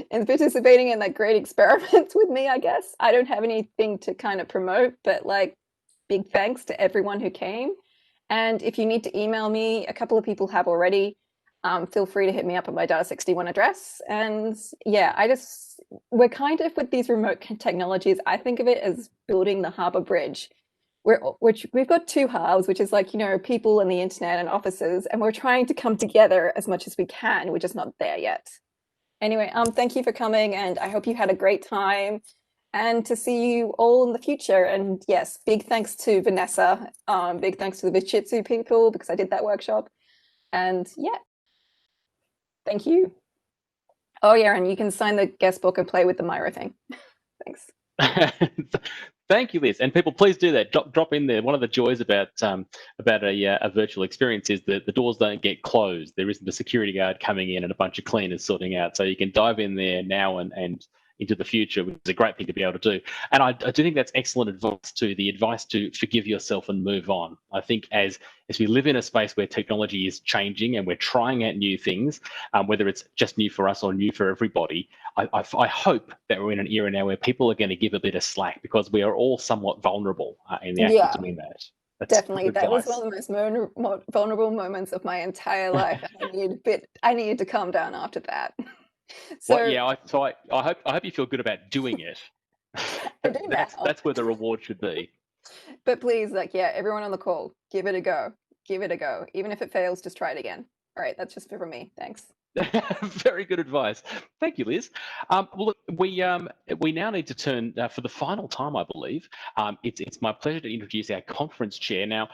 and participating in that great experiment with me, I guess. I don't have anything to kind of promote, but like big thanks to everyone who came. And if you need to email me, a couple of people have already. Feel free to hit me up at my Data61 address. And yeah, we're kind of with these remote technologies, I think of it as building the Harbour Bridge. We've got 2 halves, which is like, you know, people and the internet and offices, and we're trying to come together as much as we can. We're just not there yet. Anyway, thank you for coming, and I hope you had a great time, and to see you all in the future. And yes, big thanks to Vanessa. Big thanks to the Vichitsu people because I did that workshop. And yeah, thank you. Oh yeah, and you can sign the guest book and play with the Miro thing. Thanks. Thank you, Liz. And people, please do that. Drop in there. One of the joys about a virtual experience is that the doors don't get closed. There isn't a security guard coming in and a bunch of cleaners sorting out. So you can dive in there now and into the future, which is a great thing to be able to do. And I do think that's excellent advice too, the advice to forgive yourself and move on. I think as we live in a space where technology is changing and we're trying out new things, whether it's just new for us or new for everybody, I hope that we're in an era now where people are going to give a bit of slack because we are all somewhat vulnerable in the act of doing that. That's definitely. That was one of the most vulnerable moments of my entire life. I needed to calm down after that. So well, yeah, I hope you feel good about doing it. That's where the reward should be. But please, like, yeah, everyone on the call, give it a go. Give it a go. Even if it fails, just try it again. All right, that's just for me. Thanks. Very good advice. Thank you, Liz. Well, look, we now need to turn for the final time, I believe. It's my pleasure to introduce our conference chair. Now,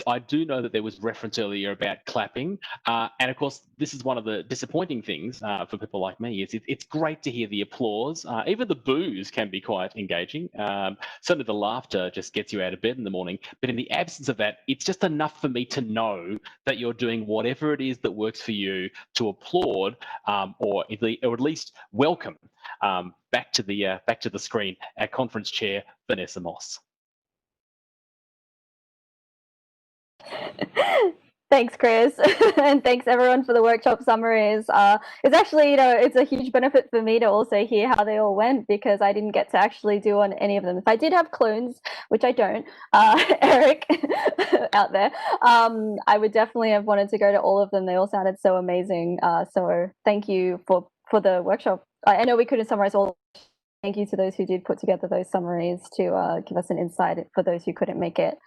I do know that there was reference earlier about clapping, and of course, this is one of the disappointing things for people like me. It's great to hear the applause. Even the boos can be quite engaging. Certainly, the laughter just gets you out of bed in the morning. But in the absence of that, it's just enough for me to know that you're doing whatever it is that works for you to applaud, or at least welcome back to the screen our conference chair, Vanessa Moss. Thanks, Chris, and thanks everyone for the workshop summaries. It's actually, it's a huge benefit for me to also hear how they all went, because I didn't get to actually do on any of them. If I did have clones, which I don't, Eric out there, I would definitely have wanted to go to all of them. They all sounded so amazing. So thank you for the workshop. I know we couldn't summarize all. Thank you to those who did put together those summaries to give us an insight for those who couldn't make it.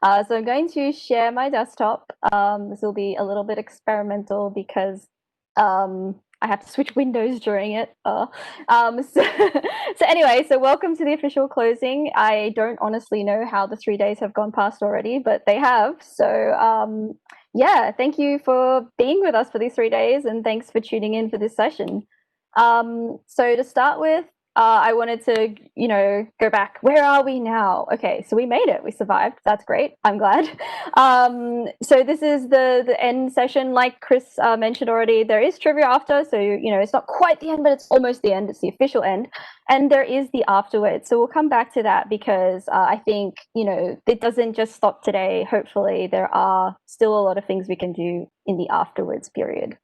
So I'm going to share my desktop. This will be a little bit experimental because I have to switch windows during it. So anyway, so welcome to the official closing. I don't honestly know how the 3 days have gone past already, but they have. So yeah, thank you for being with us for these 3 days, and thanks for tuning in for this session. So to start with, I wanted to, go back. Where are we now? Okay, so we made it. We survived. That's great. I'm glad. So this is the end session. Like Chris mentioned already, there is trivia after. So, it's not quite the end, but it's almost the end. It's the official end. And there is the afterwards. So we'll come back to that because I think, it doesn't just stop today. Hopefully, there are still a lot of things we can do in the afterwards period.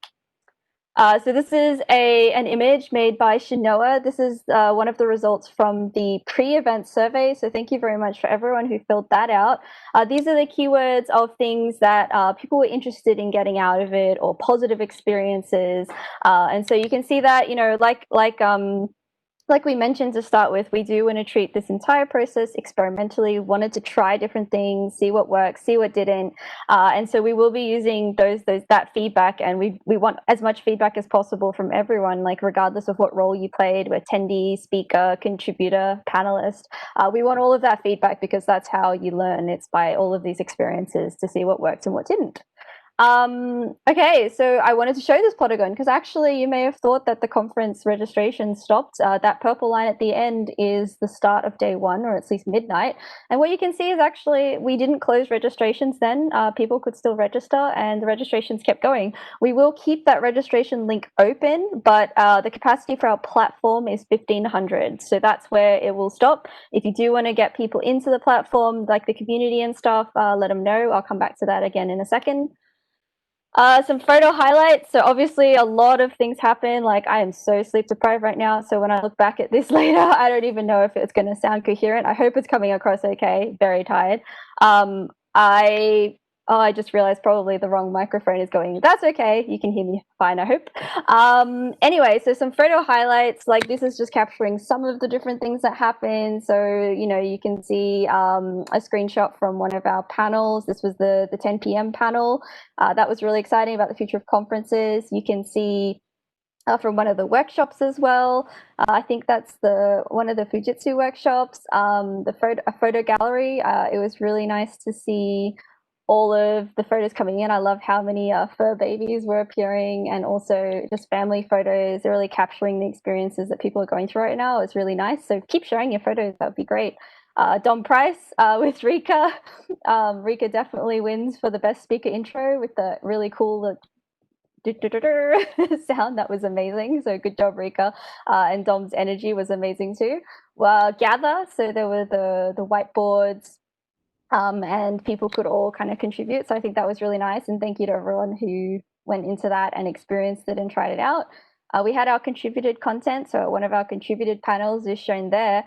So this is an image made by Shinoa. This is one of the results from the pre-event survey. So thank you very much for everyone who filled that out. These are the keywords of things that people were interested in getting out of it, or positive experiences. And so you can see that, like we mentioned to start with, we do want to treat this entire process experimentally, wanted to try different things, see what works, see what didn't. And so we will be using that feedback, and we want as much feedback as possible from everyone, like regardless of what role you played, attendee, speaker, contributor, panelist. We want all of that feedback because that's how you learn. It's by all of these experiences to see what worked and what didn't. Okay, so I wanted to show this polygon because actually you may have thought that the conference registration stopped. That purple line at the end is the start of day one, or at least midnight. And what you can see is actually we didn't close registrations then. People could still register and the registrations kept going. We will keep that registration link open, but the capacity for our platform is 1,500. So that's where it will stop. If you do want to get people into the platform, like the community and stuff, let them know. I'll come back to that again in a second. Some photo highlights. So obviously a lot of things happen. Like I am so sleep deprived right now. So when I look back at this later, I don't even know if it's going to sound coherent. I hope it's coming across okay. Very tired. I just realized probably the wrong microphone is going. That's okay. You can hear me fine, I hope. Anyway, so some photo highlights. Like this is just capturing some of the different things that happen. So, you can see a screenshot from one of our panels. This was the 10 p.m. panel. That was really exciting about the future of conferences. You can see from one of the workshops as well. I think that's one of the Fujitsu workshops, a photo gallery. It was really nice to see all of the photos coming in. I love how many fur babies were appearing, and also just family photos. They're really capturing the experiences that people are going through right now. It's really nice. So keep sharing your photos. That would be great. Dom Price with Rika. Rika definitely wins for the best speaker intro with the really cool sound. That was amazing. So good job, Rika. And Dom's energy was amazing too. Well, Gather. So there were the whiteboards. And people could all kind of contribute. So I think that was really nice. And thank you to everyone who went into that and experienced it and tried it out. We had our contributed content. So one of our contributed panels is shown there.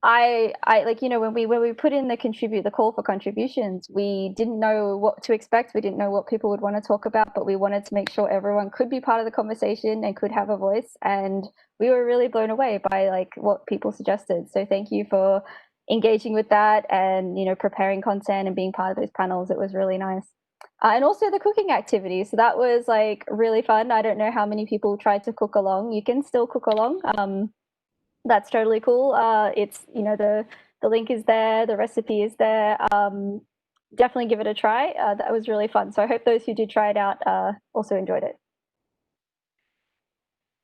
I when we put in the call for contributions, we didn't know what to expect. We didn't know what people would want to talk about, but we wanted to make sure everyone could be part of the conversation and could have a voice. And we were really blown away by what people suggested. So thank you for engaging with that and preparing content and being part of those panels. It was really nice. And also the cooking activity. So that was like really fun. I don't know how many people tried to cook along. You can still cook along. That's totally cool. It's, you know, the link is there, the recipe is there. Definitely give it a try. That was really fun. So I hope those who did try it out also enjoyed it.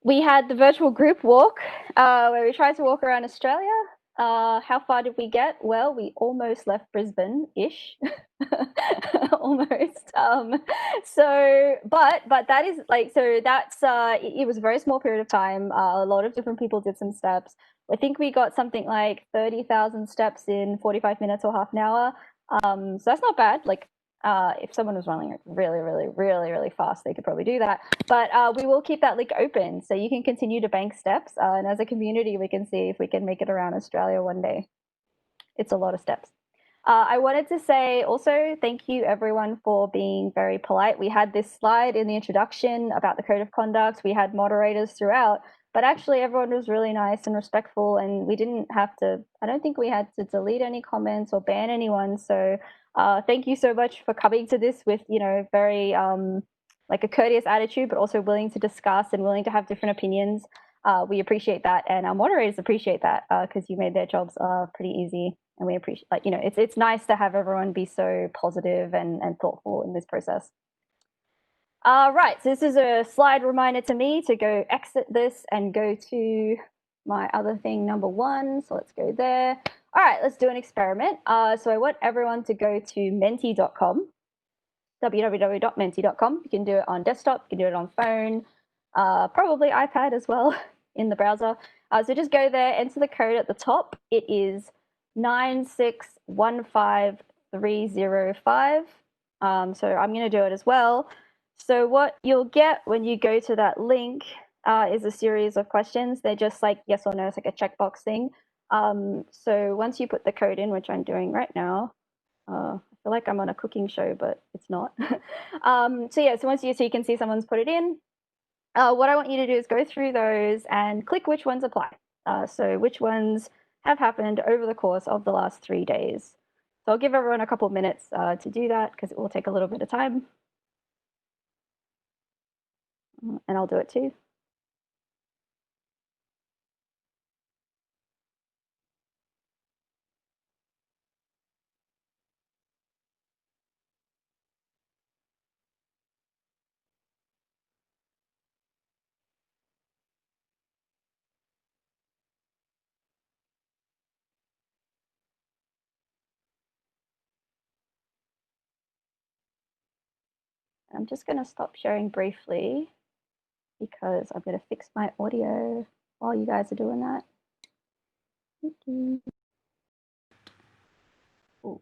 We had the virtual group walk where we tried to walk around Australia. How far did we get? Well, we almost left Brisbane-ish, almost. But that is like, so that's, it was a very small period of time. A lot of different people did some steps. I think we got something like 30,000 steps in 45 minutes or half an hour. So that's not bad. Like, if someone was running really fast, they could probably do that. But we will keep that link open so you can continue to bank steps. And as a community, we can see if we can make it around Australia one day. It's a lot of steps. I wanted to say also thank you everyone for being very polite. We had this slide in the introduction about the code of conduct. We had moderators throughout, but actually everyone was really nice and respectful, and we didn't have to, I don't think we had to delete any comments or ban anyone. So thank you so much for coming to this with, you know, very like a courteous attitude, but also willing to discuss and willing to have different opinions. We appreciate that, and our moderators appreciate that because you made their jobs pretty easy, and we appreciate, like, you know, it's nice to have everyone be so positive and thoughtful in this process. Right, so this is a slide reminder to me to go exit this and go to my other thing, number 1. So let's go there. All right, let's do an experiment. So I want everyone to go to menti.com, www.menti.com. You can do it on desktop, you can do it on phone, probably iPad as well in the browser. So just go there, enter the code at the top. It is 9615305. So I'm going to do it as well. So what you'll get when you go to that link is a series of questions. They're just like yes or no, it's like a checkbox thing. So once you put the code in, which I'm doing right now, I feel like I'm on a cooking show, but it's not. So yeah, so once so you can see someone's put it in. What I want you to do is go through those and click which ones apply. So which ones have happened over the course of the last 3 days. So I'll give everyone a couple of minutes to do that because it will take a little bit of time. And I'll do it too. I'm just going to stop sharing briefly because I'm going to fix my audio while you guys are doing that. Thank you. Ooh.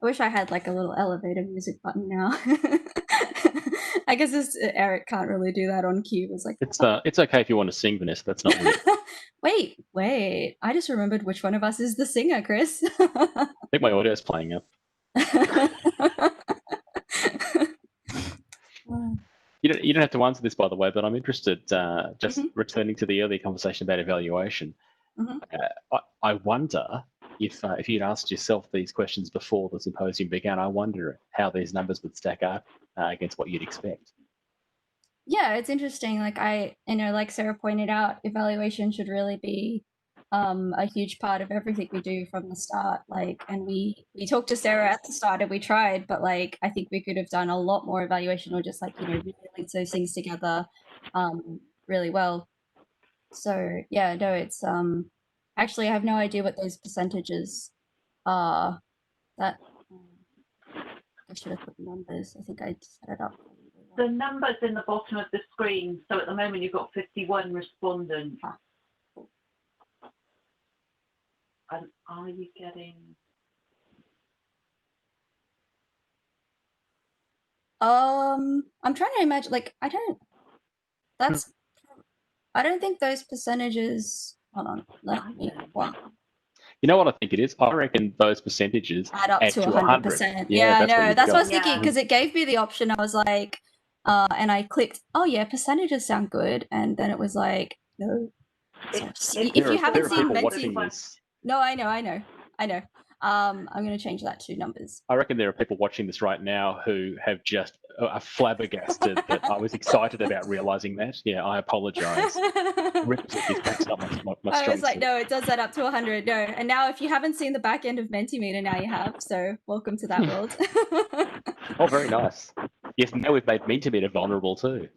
I wish I had like a little elevator music button now. I guess this Eric can't really do that on cue. It's like it's okay if you want to sing, Vanessa. That's not weird. Wait. I just remembered which one of us is the singer, Chris. I think my audio is playing up. You don't have to answer this, by the way, but I'm interested, just returning to the earlier conversation about evaluation. I wonder if you'd asked yourself these questions before the symposium began, I wonder how these numbers would stack up against what you'd expect. Yeah, it's interesting. Like like Sarah pointed out, evaluation should really be a huge part of everything we do from the start. Like, and we talked to Sarah at the start and we tried, but like I think we could have done a lot more evaluation, or just like, you know, really links those things together really well. So yeah, no, it's actually I have no idea what those percentages are. That I should have put numbers. I think I set it up. The numbers in the bottom of the screen. So at the moment you've got 51 respondents. And are you getting? I'm trying to imagine. Like I don't think those percentages. Hold on. Let me. Wow. You know what I think it is? I reckon those percentages add up to 100%. Yeah, I know. That's what I was got. thinking, because it gave me the option. I was like, and I clicked, oh yeah, percentages sound good, and then it was like, no. If you haven't seen watching this. No, I know. I'm going to change that to numbers. I reckon there are people watching this right now who have just are flabbergasted that I was excited about realizing that. Yeah, I apologize. That's not my I was like, suit. no, it does add up to 100. No. And now if you haven't seen the back end of Mentimeter, now you have. So welcome to that world. Oh, very nice. Yes, now we've made Mentimeter vulnerable too.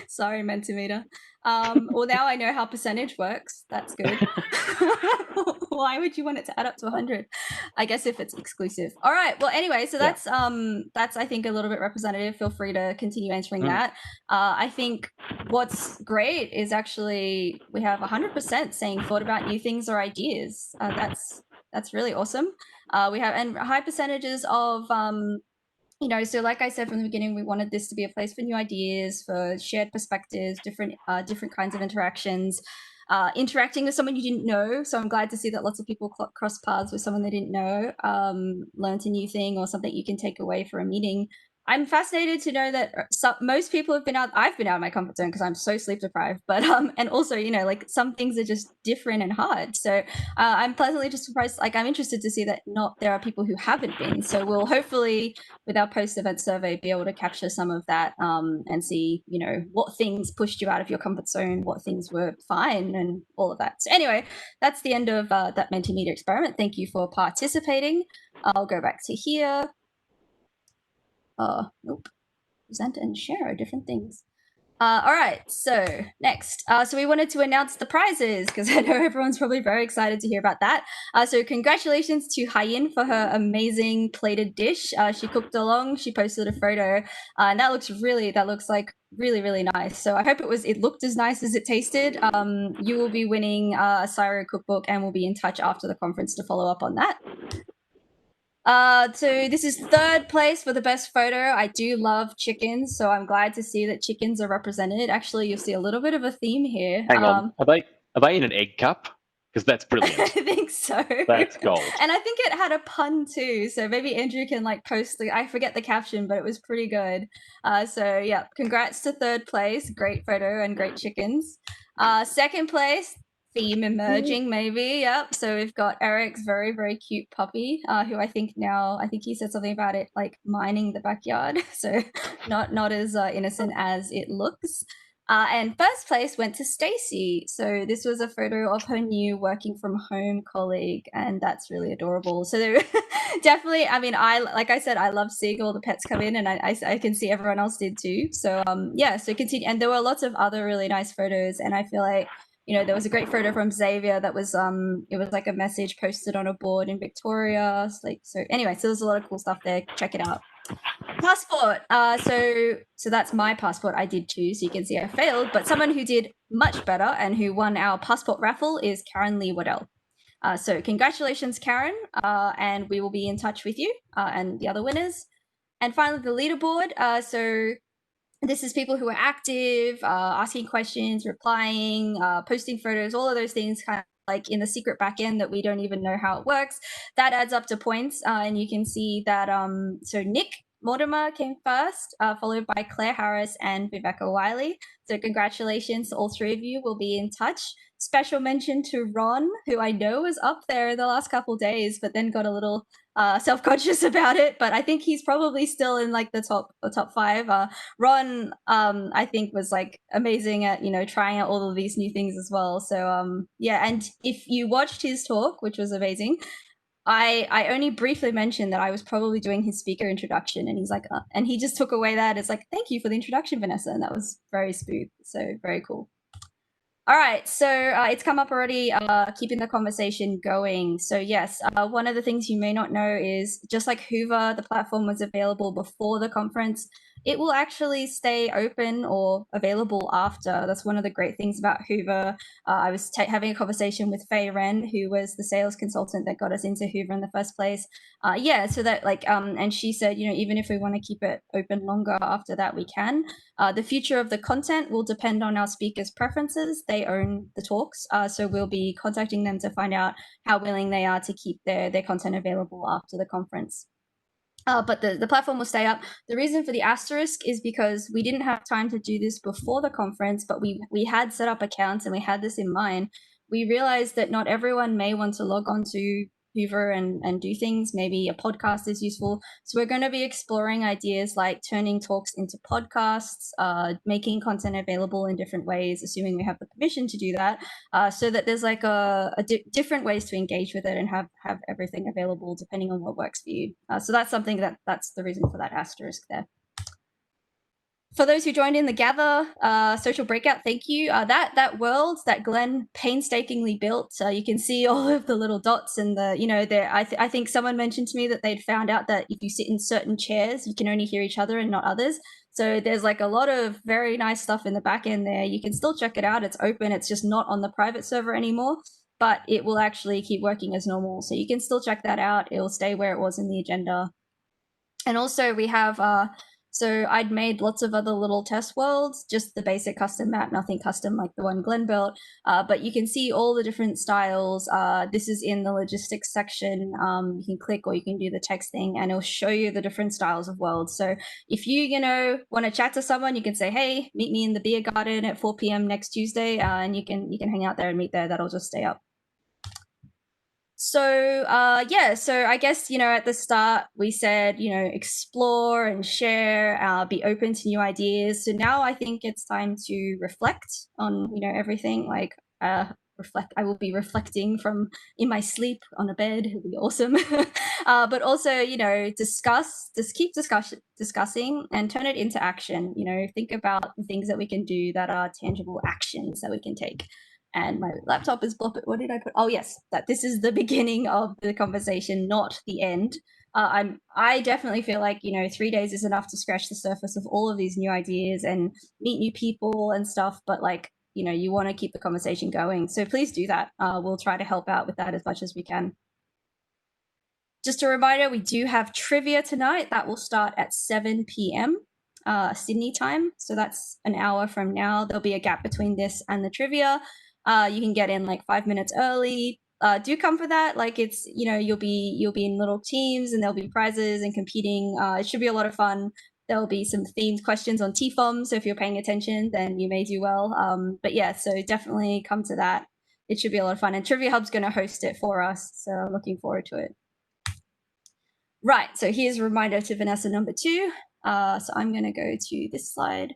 Sorry, Mentimeter. Well, now I know how percentage works. That's good. Why would you want it to add up to 100? I guess if it's exclusive. All right. Well, anyway, so that's I think a little bit representative. Feel free to continue answering that. I think what's great is actually we have 100% saying thought about new things or ideas. That's really awesome. We have and high percentages of so like I said from the beginning, we wanted this to be a place for new ideas, for shared perspectives, different kinds of interactions, interacting with someone you didn't know. So I'm glad to see that lots of people cross paths with someone they didn't know, learned a new thing or something you can take away for a meeting. I'm fascinated to know that most people have been out. I've been out of my comfort zone because I'm so sleep deprived. But and also, like some things are just different and hard. So I'm pleasantly just surprised. Like I'm interested to see that there are people who haven't been. So we'll hopefully, with our post-event survey, be able to capture some of that and see, what things pushed you out of your comfort zone, what things were fine, and all of that. So anyway, that's the end of that Mentimeter experiment. Thank you for participating. I'll go back to here. Nope. Present and share are different things. All right, so next. So we wanted to announce the prizes because I know everyone's probably very excited to hear about that. So congratulations to Haiyin for her amazing plated dish. She cooked along, she posted a photo, and that looks like really, really nice. So I hope it looked as nice as it tasted. You will be winning a Syro cookbook and we'll be in touch after the conference to follow up on that. So this is third place for the best photo. I do love chickens, so I'm glad to see that chickens are represented. Actually, you'll see a little bit of a theme here. Hang on, are they in an egg cup? Because that's brilliant. I think so. That's gold. And I think it had a pun too, so maybe Andrew can post I forget the caption, but it was pretty good. So yeah, congrats to third place. Great photo and great chickens. Second place, theme emerging maybe. Yep. So we've got Eric's very, very cute puppy, who I think he said something about it mining the backyard. So not as innocent as it looks. And first place went to Stacy. So this was a photo of her new working from home colleague, and that's really adorable. So definitely, I mean, like I said, I love seeing all the pets come in, and I can see everyone else did too. So yeah, so continue. And there were lots of other really nice photos, and I feel like there was a great photo from Xavier that was it was like a message posted on a board in Victoria. So anyway, so there's a lot of cool stuff there. Check it out. Passport. So that's my passport. I did too, so you can see I failed. But someone who did much better and who won our passport raffle is Karen Lee Waddell. So congratulations, Karen, and we will be in touch with you and the other winners. And finally, the leaderboard. So this is people who are active, asking questions, replying, posting photos, all of those things kind of like in the secret backend that we don't even know how it works. That adds up to points. And you can see that, so Nick Mortimer came first, followed by Claire Harris and Viveka Wiley. So congratulations to all three of you. We'll be in touch. Special mention to Ron, who I know was up there the last couple of days, but then got a little self-conscious about it. But I think he's probably still in the top 5. Ron, I think was amazing at trying out all of these new things as well. So yeah, and if you watched his talk, which was amazing, I only briefly mentioned that I was probably doing his speaker introduction, and he's like, and he just took away that it's thank you for the introduction, Vanessa, and that was very smooth. So very cool. All right, so it's come up already, keeping the conversation going. So yes, one of the things you may not know is just like Hoover, the platform was available before the conference. it will actually stay open or available after. That's one of the great things about Hoover. I was having a conversation with Faye Wren, who was the sales consultant that got us into Hoover in the first place. Yeah, so that and she said, even if we want to keep it open longer after that, we can. The future of the content will depend on our speakers' preferences. They own the talks, so we'll be contacting them to find out how willing they are to keep their content available after the conference. But the platform will stay up. The reason for the asterisk is because we didn't have time to do this before the conference, but we had set up accounts and we had this in mind. We realized that not everyone may want to log on to Hoover and do things. Maybe a podcast is useful. So we're going to be exploring ideas like turning talks into podcasts, making content available in different ways, assuming we have the permission to do that, so that there's like different ways to engage with it and have everything available depending on what works for you. So that's something that's the reason for that asterisk there. For those who joined in the Gather social breakout, thank you. That world that Glenn painstakingly built, you can see all of the little dots and I think someone mentioned to me that they'd found out that if you sit in certain chairs, you can only hear each other and not others. So there's like a lot of very nice stuff in the back end there. You can still check it out. It's open. It's just not on the private server anymore, but it will actually keep working as normal. So you can still check that out. It will stay where it was in the agenda. And also we have so I'd made lots of other little test worlds, just the basic custom map, nothing custom like the one Glenn built. But you can see all the different styles. This is in the logistics section. You can click or you can do the text thing and it'll show you the different styles of worlds. So if you want to chat to someone, you can say, hey, meet me in the beer garden at 4 p.m. next Tuesday. And you can hang out there and meet there. That'll just stay up. So so I guess, at the start we said, explore and share, be open to new ideas. So now I think it's time to reflect on, everything. Like reflect. I will be reflecting from in my sleep on a bed. It'll be awesome. But also, keep discussing and turn it into action. Think about the things that we can do that are tangible actions that we can take. And my laptop is blopped. What did I put? Oh, yes, that this is the beginning of the conversation, not the end. I definitely feel like, 3 days is enough to scratch the surface of all of these new ideas and meet new people and stuff. But you want to keep the conversation going. So please do that. We'll try to help out with that as much as we can. Just a reminder, we do have trivia tonight. That will start at 7 p.m. Sydney time. So that's an hour from now. There'll be a gap between this and the trivia. You can get in like 5 minutes early. Do come for that. Like it's, you'll be in little teams and there'll be prizes and competing. It should be a lot of fun. There'll be some themed questions on TFOM. So if you're paying attention, then you may do well. But yeah, so definitely come to that. It should be a lot of fun. And Trivia Hub's going to host it for us. So I'm looking forward to it. Right. So here's a reminder to Vanessa number 2. So I'm going to go to this slide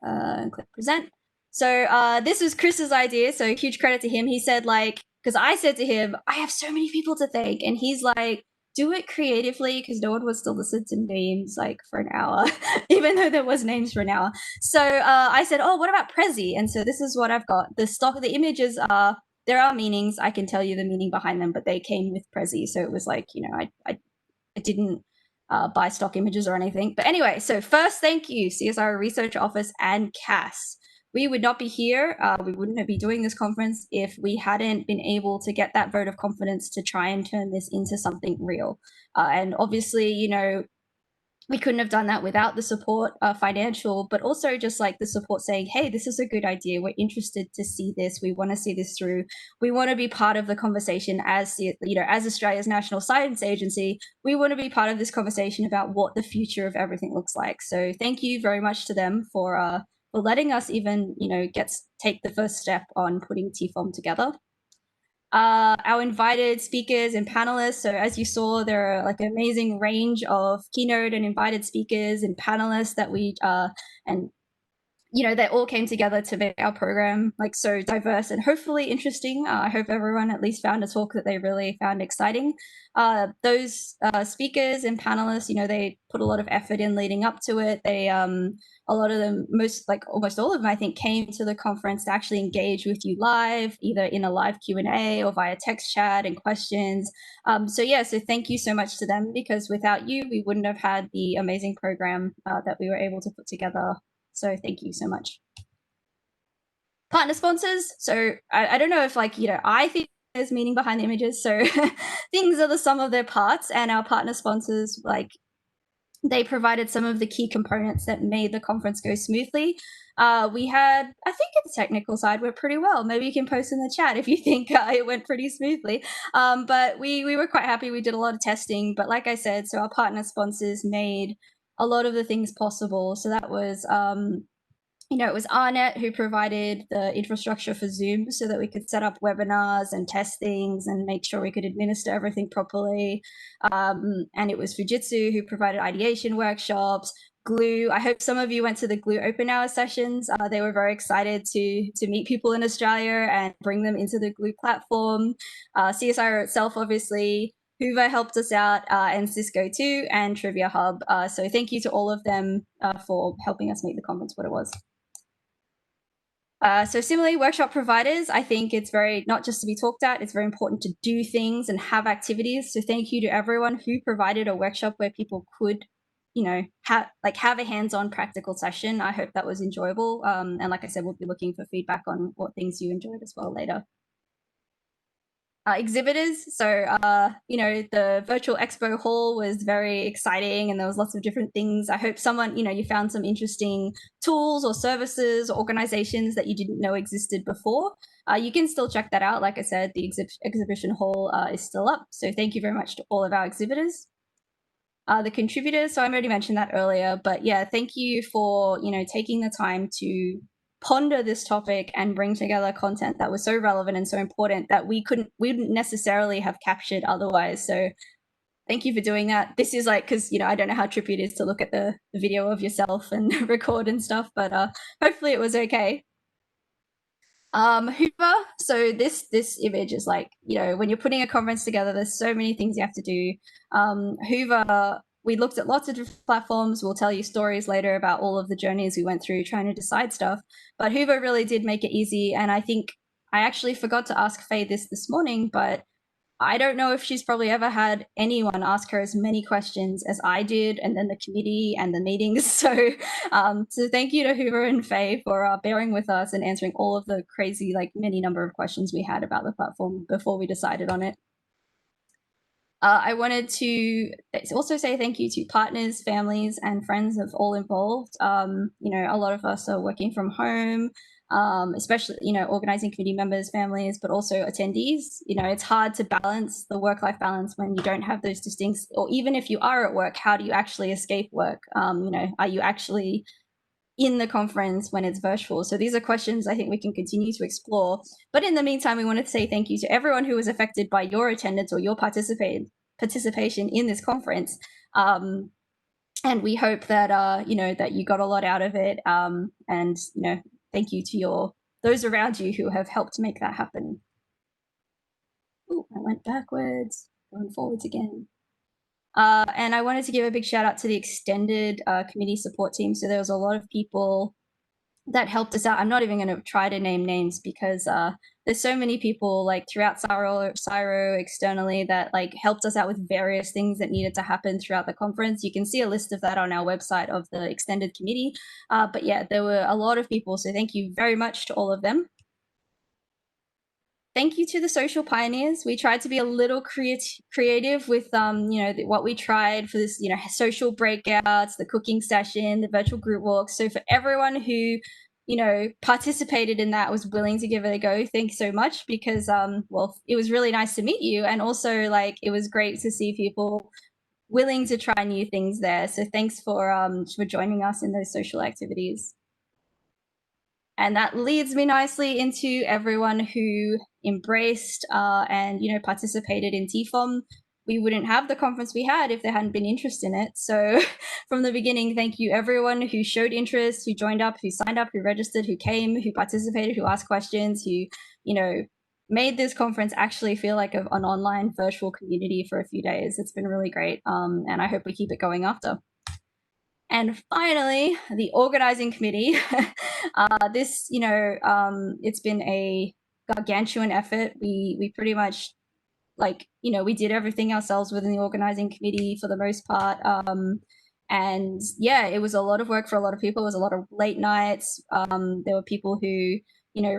and click present. So this was Chris's idea, so huge credit to him. He said, because I said to him, I have so many people to thank, and he's like, do it creatively, because no one wants to listen to names for an hour, even though there was names for an hour. So I said, oh, what about Prezi? And so this is what I've got. The images are, there are meanings. I can tell you the meaning behind them, but they came with Prezi. So it was like, I didn't buy stock images or anything. But anyway, so first, thank you, CSIRO Research Office and CAS. We would not be here. We wouldn't be doing this conference if we hadn't been able to get that vote of confidence to try and turn this into something real. And obviously, we couldn't have done that without the support, financial, but also just like the support saying, hey, this is a good idea. We're interested to see this. We want to see this through. We want to be part of the conversation as Australia's national science agency. We want to be part of this conversation about what the future of everything looks like. So thank you very much to them for letting us even, take the first step on putting TFOM together. Our invited speakers and panelists. So as you saw, there are an amazing range of keynote and invited speakers and panelists that we and you know, they all came together to make our program like so diverse and hopefully interesting. I hope everyone at least found a talk that they really found exciting. Those speakers and panelists, you know, they put a lot of effort in leading up to it. They, a lot of them, almost all of them, I think, came to the conference to actually engage with you live, either in a live Q&A or via text chat and questions. So thank you so much to them, because without you, we wouldn't have had the amazing program that we were able to put together. So thank you so much. Partner sponsors. So I don't know if, like, you know, I think there's meaning behind the images. So things are the sum of their parts, and our partner sponsors, like, they provided some of the key components that made the conference go smoothly. We had, I think the technical side went pretty well. Maybe you can post in the chat if you think it went pretty smoothly. But we were quite happy. We did a lot of testing, but like I said, so our partner sponsors made a lot of the things possible. So that was, you know, it was Arnet who provided the infrastructure for Zoom so that we could set up webinars and test things and make sure we could administer everything properly. And it was Fujitsu who provided ideation workshops. Glue, I hope some of you went to the Glue open hour sessions. They were very excited to meet people in Australia and bring them into the Glue platform. CSIRO itself, obviously. Hoover helped us out, and Cisco too, and Trivia Hub. So thank you to all of them for helping us make the conference what it was. So similarly, workshop providers, I think it's very, not just to be talked at, it's very important to do things and have activities. So thank you to everyone who provided a workshop where people could, you know, have a hands-on practical session. I hope that was enjoyable. And like I said, we'll be looking for feedback on what things you enjoyed as well later. Exhibitors. So, you know, the virtual expo hall was very exciting and there was lots of different things. I hope someone, you know, you found some interesting tools or services or organizations that you didn't know existed before. You can still check that out. Like I said, the exhibition hall is still up. So thank you very much to all of our exhibitors. The contributors, so I already mentioned that earlier, but yeah, thank you for, you know, taking the time to ponder this topic and bring together content that was so relevant and so important that we wouldn't necessarily have captured otherwise. So thank you for doing that. This is like, because, you know, I don't know how trippy it is to look at the video of yourself and record and stuff, but hopefully it was okay. Hoover, so this image is like, you know, when you're putting a conference together, there's so many things you have to do. Hoover, we looked at lots of different platforms. We'll tell you stories later about all of the journeys we went through trying to decide stuff, but Hoover really did make it easy. And I think I actually forgot to ask Faye this morning, but I don't know if she's probably ever had anyone ask her as many questions as I did, and then the committee and the meetings. So, so thank you to Hoover and Faye for bearing with us and answering all of the crazy, like, many number of questions we had about the platform before we decided on it. I wanted to also say thank you to partners, families, and friends of all involved. You know, a lot of us are working from home, especially, you know, organizing committee members, families, but also attendees. You know, it's hard to balance the work-life balance when you don't have those distinct, or even if you are at work, how do you actually escape work? You know, are you actually in the conference when it's virtual? So these are questions I think we can continue to explore. But in the meantime, we wanted to say thank you to everyone who was affected by your attendance or your participation in this conference. And we hope that, you know, that you got a lot out of it. And, you know, thank you to those around you who have helped make that happen. Oh, I went backwards, going forwards again. And I wanted to give a big shout out to the extended committee support team. So there was a lot of people that helped us out. I'm not even going to try to name names because there's so many people, like, throughout CSIRO externally that, like, helped us out with various things that needed to happen throughout the conference. You can see a list of that on our website of the extended committee. But yeah, there were a lot of people. So thank you very much to all of them. Thank you to the social pioneers. We tried to be a little creative with, you know, what we tried for this, you know, social breakouts, the cooking session, the virtual group walks. So for everyone who, you know, participated in that, was willing to give it a go, thanks so much, because, well, it was really nice to meet you. And also, like, it was great to see people willing to try new things there. So thanks for joining us in those social activities. And that leads me nicely into everyone who embraced and, you know, participated in TFOM. we wouldn't have the conference we had if there hadn't been interest in it. So from the beginning, thank you everyone who showed interest, who joined up, who signed up, who registered, who came, who participated, who asked questions, who, made this conference actually feel like an online virtual community for a few days. It's been really great. And I hope we keep it going after. And finally, the organizing committee. This, it's been a gargantuan effort. We pretty much we did everything ourselves within the organizing committee for the most part. And yeah, it was a lot of work for a lot of people. It was a lot of late nights. There were people who,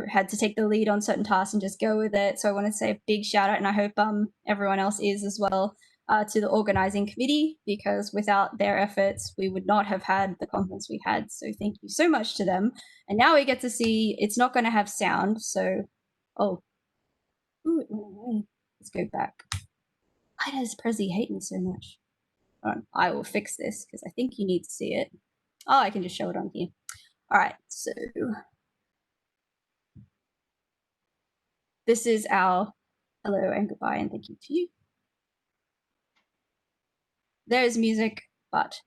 had to take the lead on certain tasks and just go with it. So I want to say a big shout out, and I hope everyone else is as well, to the organizing committee, because without their efforts, we would not have had the conference we had. So thank you so much to them. And now we get to see it's not going to have sound. So, ooh, it went away. Let's go back. Why does Prezi hate me so much? I will fix this because I think you need to see it. Oh, I can just show it on here. All right, so this is our hello and goodbye and thank you to you. There's music, but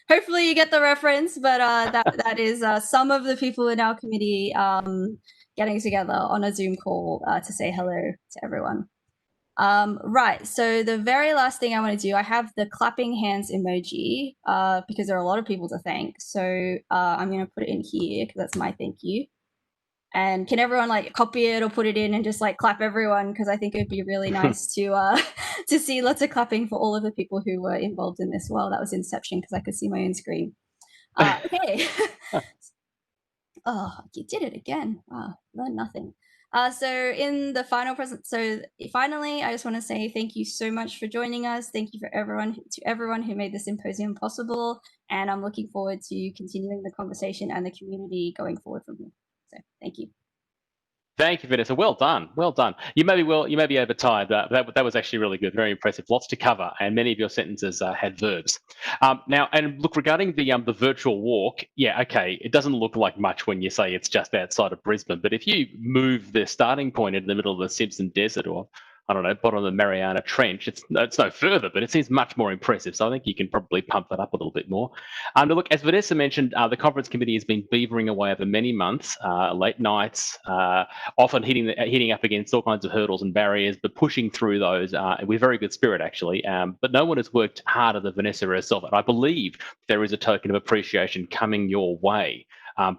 hopefully you get the reference. But that is some of the people in our committee getting together on a Zoom call to say hello to everyone. Right, so the very last thing I want to do, I have the clapping hands emoji because there are a lot of people to thank. So I'm going to put it in here because that's my thank you. And can everyone copy it or put it in and just clap everyone? Because I think it'd be really nice to see lots of clapping for all of the people who were involved in this. Well, that was Inception because I could see my own screen. Okay. Oh, you did it again. Wow, learned nothing. So in the final finally, I just want to say thank you so much for joining us. Thank you to everyone who made the symposium possible. And I'm looking forward to continuing the conversation and the community going forward from here. So thank you. Thank you, Vanessa. Well done. Well done. You may be overtired. That was actually really good. Very impressive. Lots to cover, and many of your sentences had verbs. Now, and look, regarding the virtual walk, yeah, okay, it doesn't look like much when you say it's just outside of Brisbane, but if you move the starting point in the middle of the Simpson Desert, or I don't know, bottom of the Mariana Trench, it's no further, but it seems much more impressive. So I think you can probably pump that up a little bit more. But look, as Vanessa mentioned, the conference committee has been beavering away over many months, late nights, often hitting up against all kinds of hurdles and barriers, but pushing through those with very good spirit, actually. But no one has worked harder than Vanessa herself, and I believe there is a token of appreciation coming your way.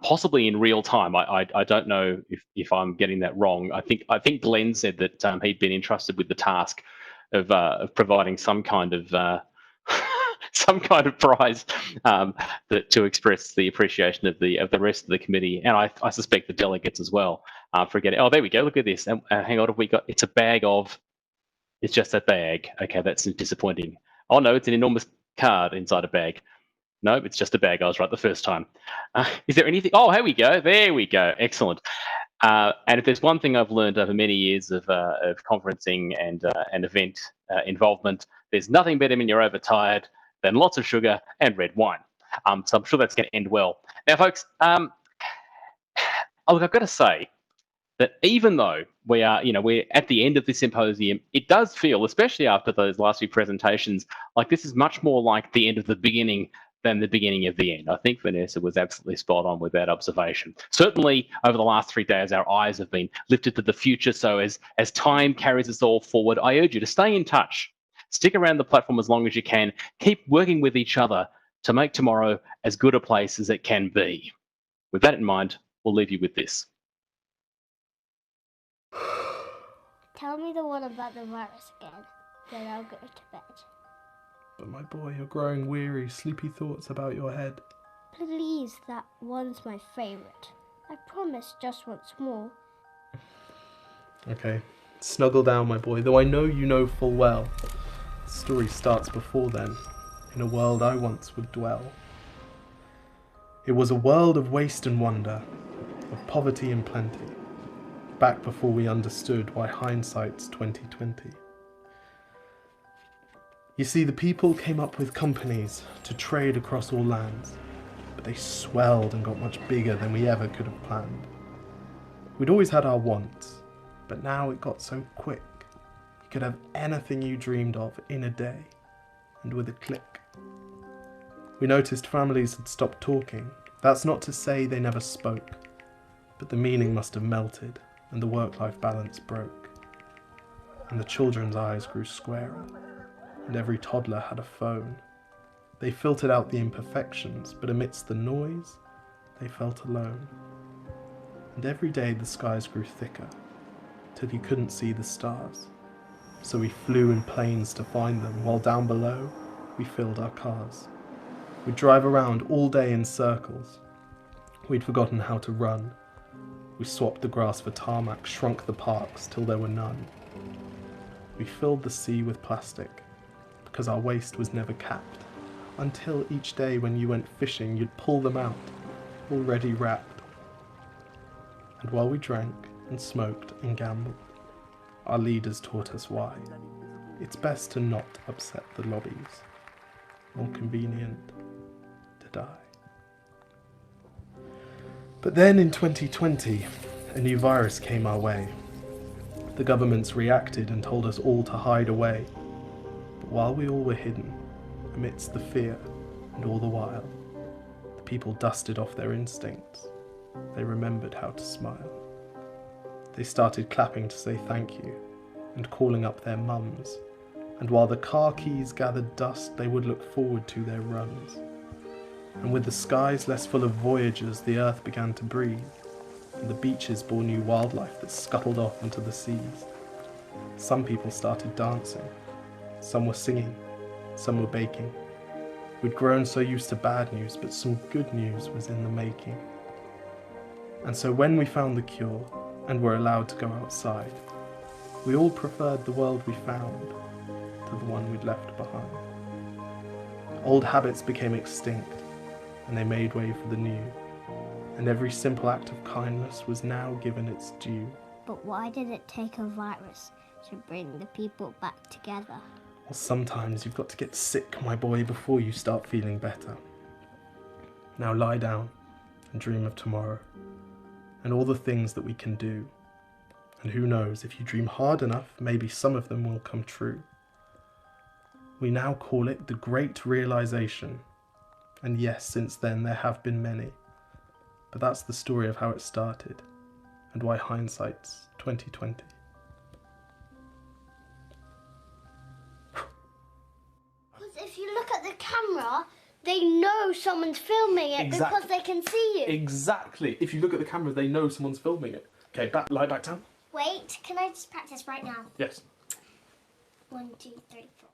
Possibly in real time. I don't know if I'm getting that wrong. I think Glenn said that he'd been entrusted with the task of providing some kind of prize to express the appreciation of the rest of the committee, and I suspect the delegates as well for getting. Oh, there we go. Look at this. Hang on, it's a bag of. It's just a bag. Okay, that's disappointing. Oh no, it's an enormous card inside a bag. No, it's just a bag. I was right the first time. Is there anything? Oh, here we go. There we go. Excellent. And if there's one thing I've learned over many years of conferencing and event involvement, there's nothing better when you're overtired than lots of sugar and red wine. So I'm sure that's going to end well. Now, folks, look, I've got to say that even though we're at the end of this symposium, it does feel, especially after those last few presentations, like this is much more like the end of the beginning than the beginning of the end. I think Vanessa was absolutely spot on with that observation. Certainly over the last 3 days, our eyes have been lifted to the future. So as time carries us all forward, I urge you to stay in touch. Stick around the platform as long as you can. Keep working with each other to make tomorrow as good a place as it can be. With that in mind, we'll leave you with this. Tell me the one about the virus again, then I'll go to bed. But my boy, you're growing weary, sleepy thoughts about your head. Please, that one's my favourite. I promise just once more. Okay, snuggle down, my boy, though I know you know full well. The story starts before then, in a world I once would dwell. It was a world of waste and wonder, of poverty and plenty, back before we understood why hindsight's 20/20. You see, the people came up with companies to trade across all lands, but they swelled and got much bigger than we ever could have planned. We'd always had our wants, but now it got so quick, You could have anything you dreamed of in a day, and with a click. We noticed families had stopped talking. That's not to say they never spoke, but the meaning must have melted and the work-life balance broke. And the children's eyes grew squarer, and every toddler had a phone. They filtered out the imperfections, but amidst the noise, they felt alone. And every day the skies grew thicker, till you couldn't see the stars. So we flew in planes to find them, while down below, we filled our cars. We'd drive around all day in circles. We'd forgotten how to run. We swapped the grass for tarmac, shrunk the parks till there were none. We filled the sea with plastic, because our waste was never capped, until each day when you went fishing, you'd pull them out, already wrapped. And while we drank and smoked and gambled, our leaders taught us why. It's best to not upset the lobbies. More convenient to die. But then in 2020, a new virus came our way. The governments reacted and told us all to hide away. But while we all were hidden, amidst the fear and all the while, the people dusted off their instincts. They remembered how to smile. They started clapping to say thank you and calling up their mums. And while the car keys gathered dust, they would look forward to their runs. And with the skies less full of voyagers, the earth began to breathe, and the beaches bore new wildlife that scuttled off into the seas. Some people started dancing, some were singing, some were baking. We'd grown so used to bad news, but some good news was in the making. And so when we found the cure, and were allowed to go outside, we all preferred the world we found to the one we'd left behind. Old habits became extinct, and they made way for the new, and every simple act of kindness was now given its due. But why did it take a virus to bring the people back together? Well, sometimes you've got to get sick, my boy, before you start feeling better. Now lie down and dream of tomorrow, and all the things that we can do. And who knows, if you dream hard enough, maybe some of them will come true. We now call it the Great Realization. And yes, since then there have been many. But that's the story of how it started, and why hindsight's 20/20. Because if you look at the camera, they know someone's filming it because they can see you. Exactly. If you look at the camera, they know someone's filming it. Okay, lie back down. Wait, can I just practice right now? Yes. 1, 2, 3, 4.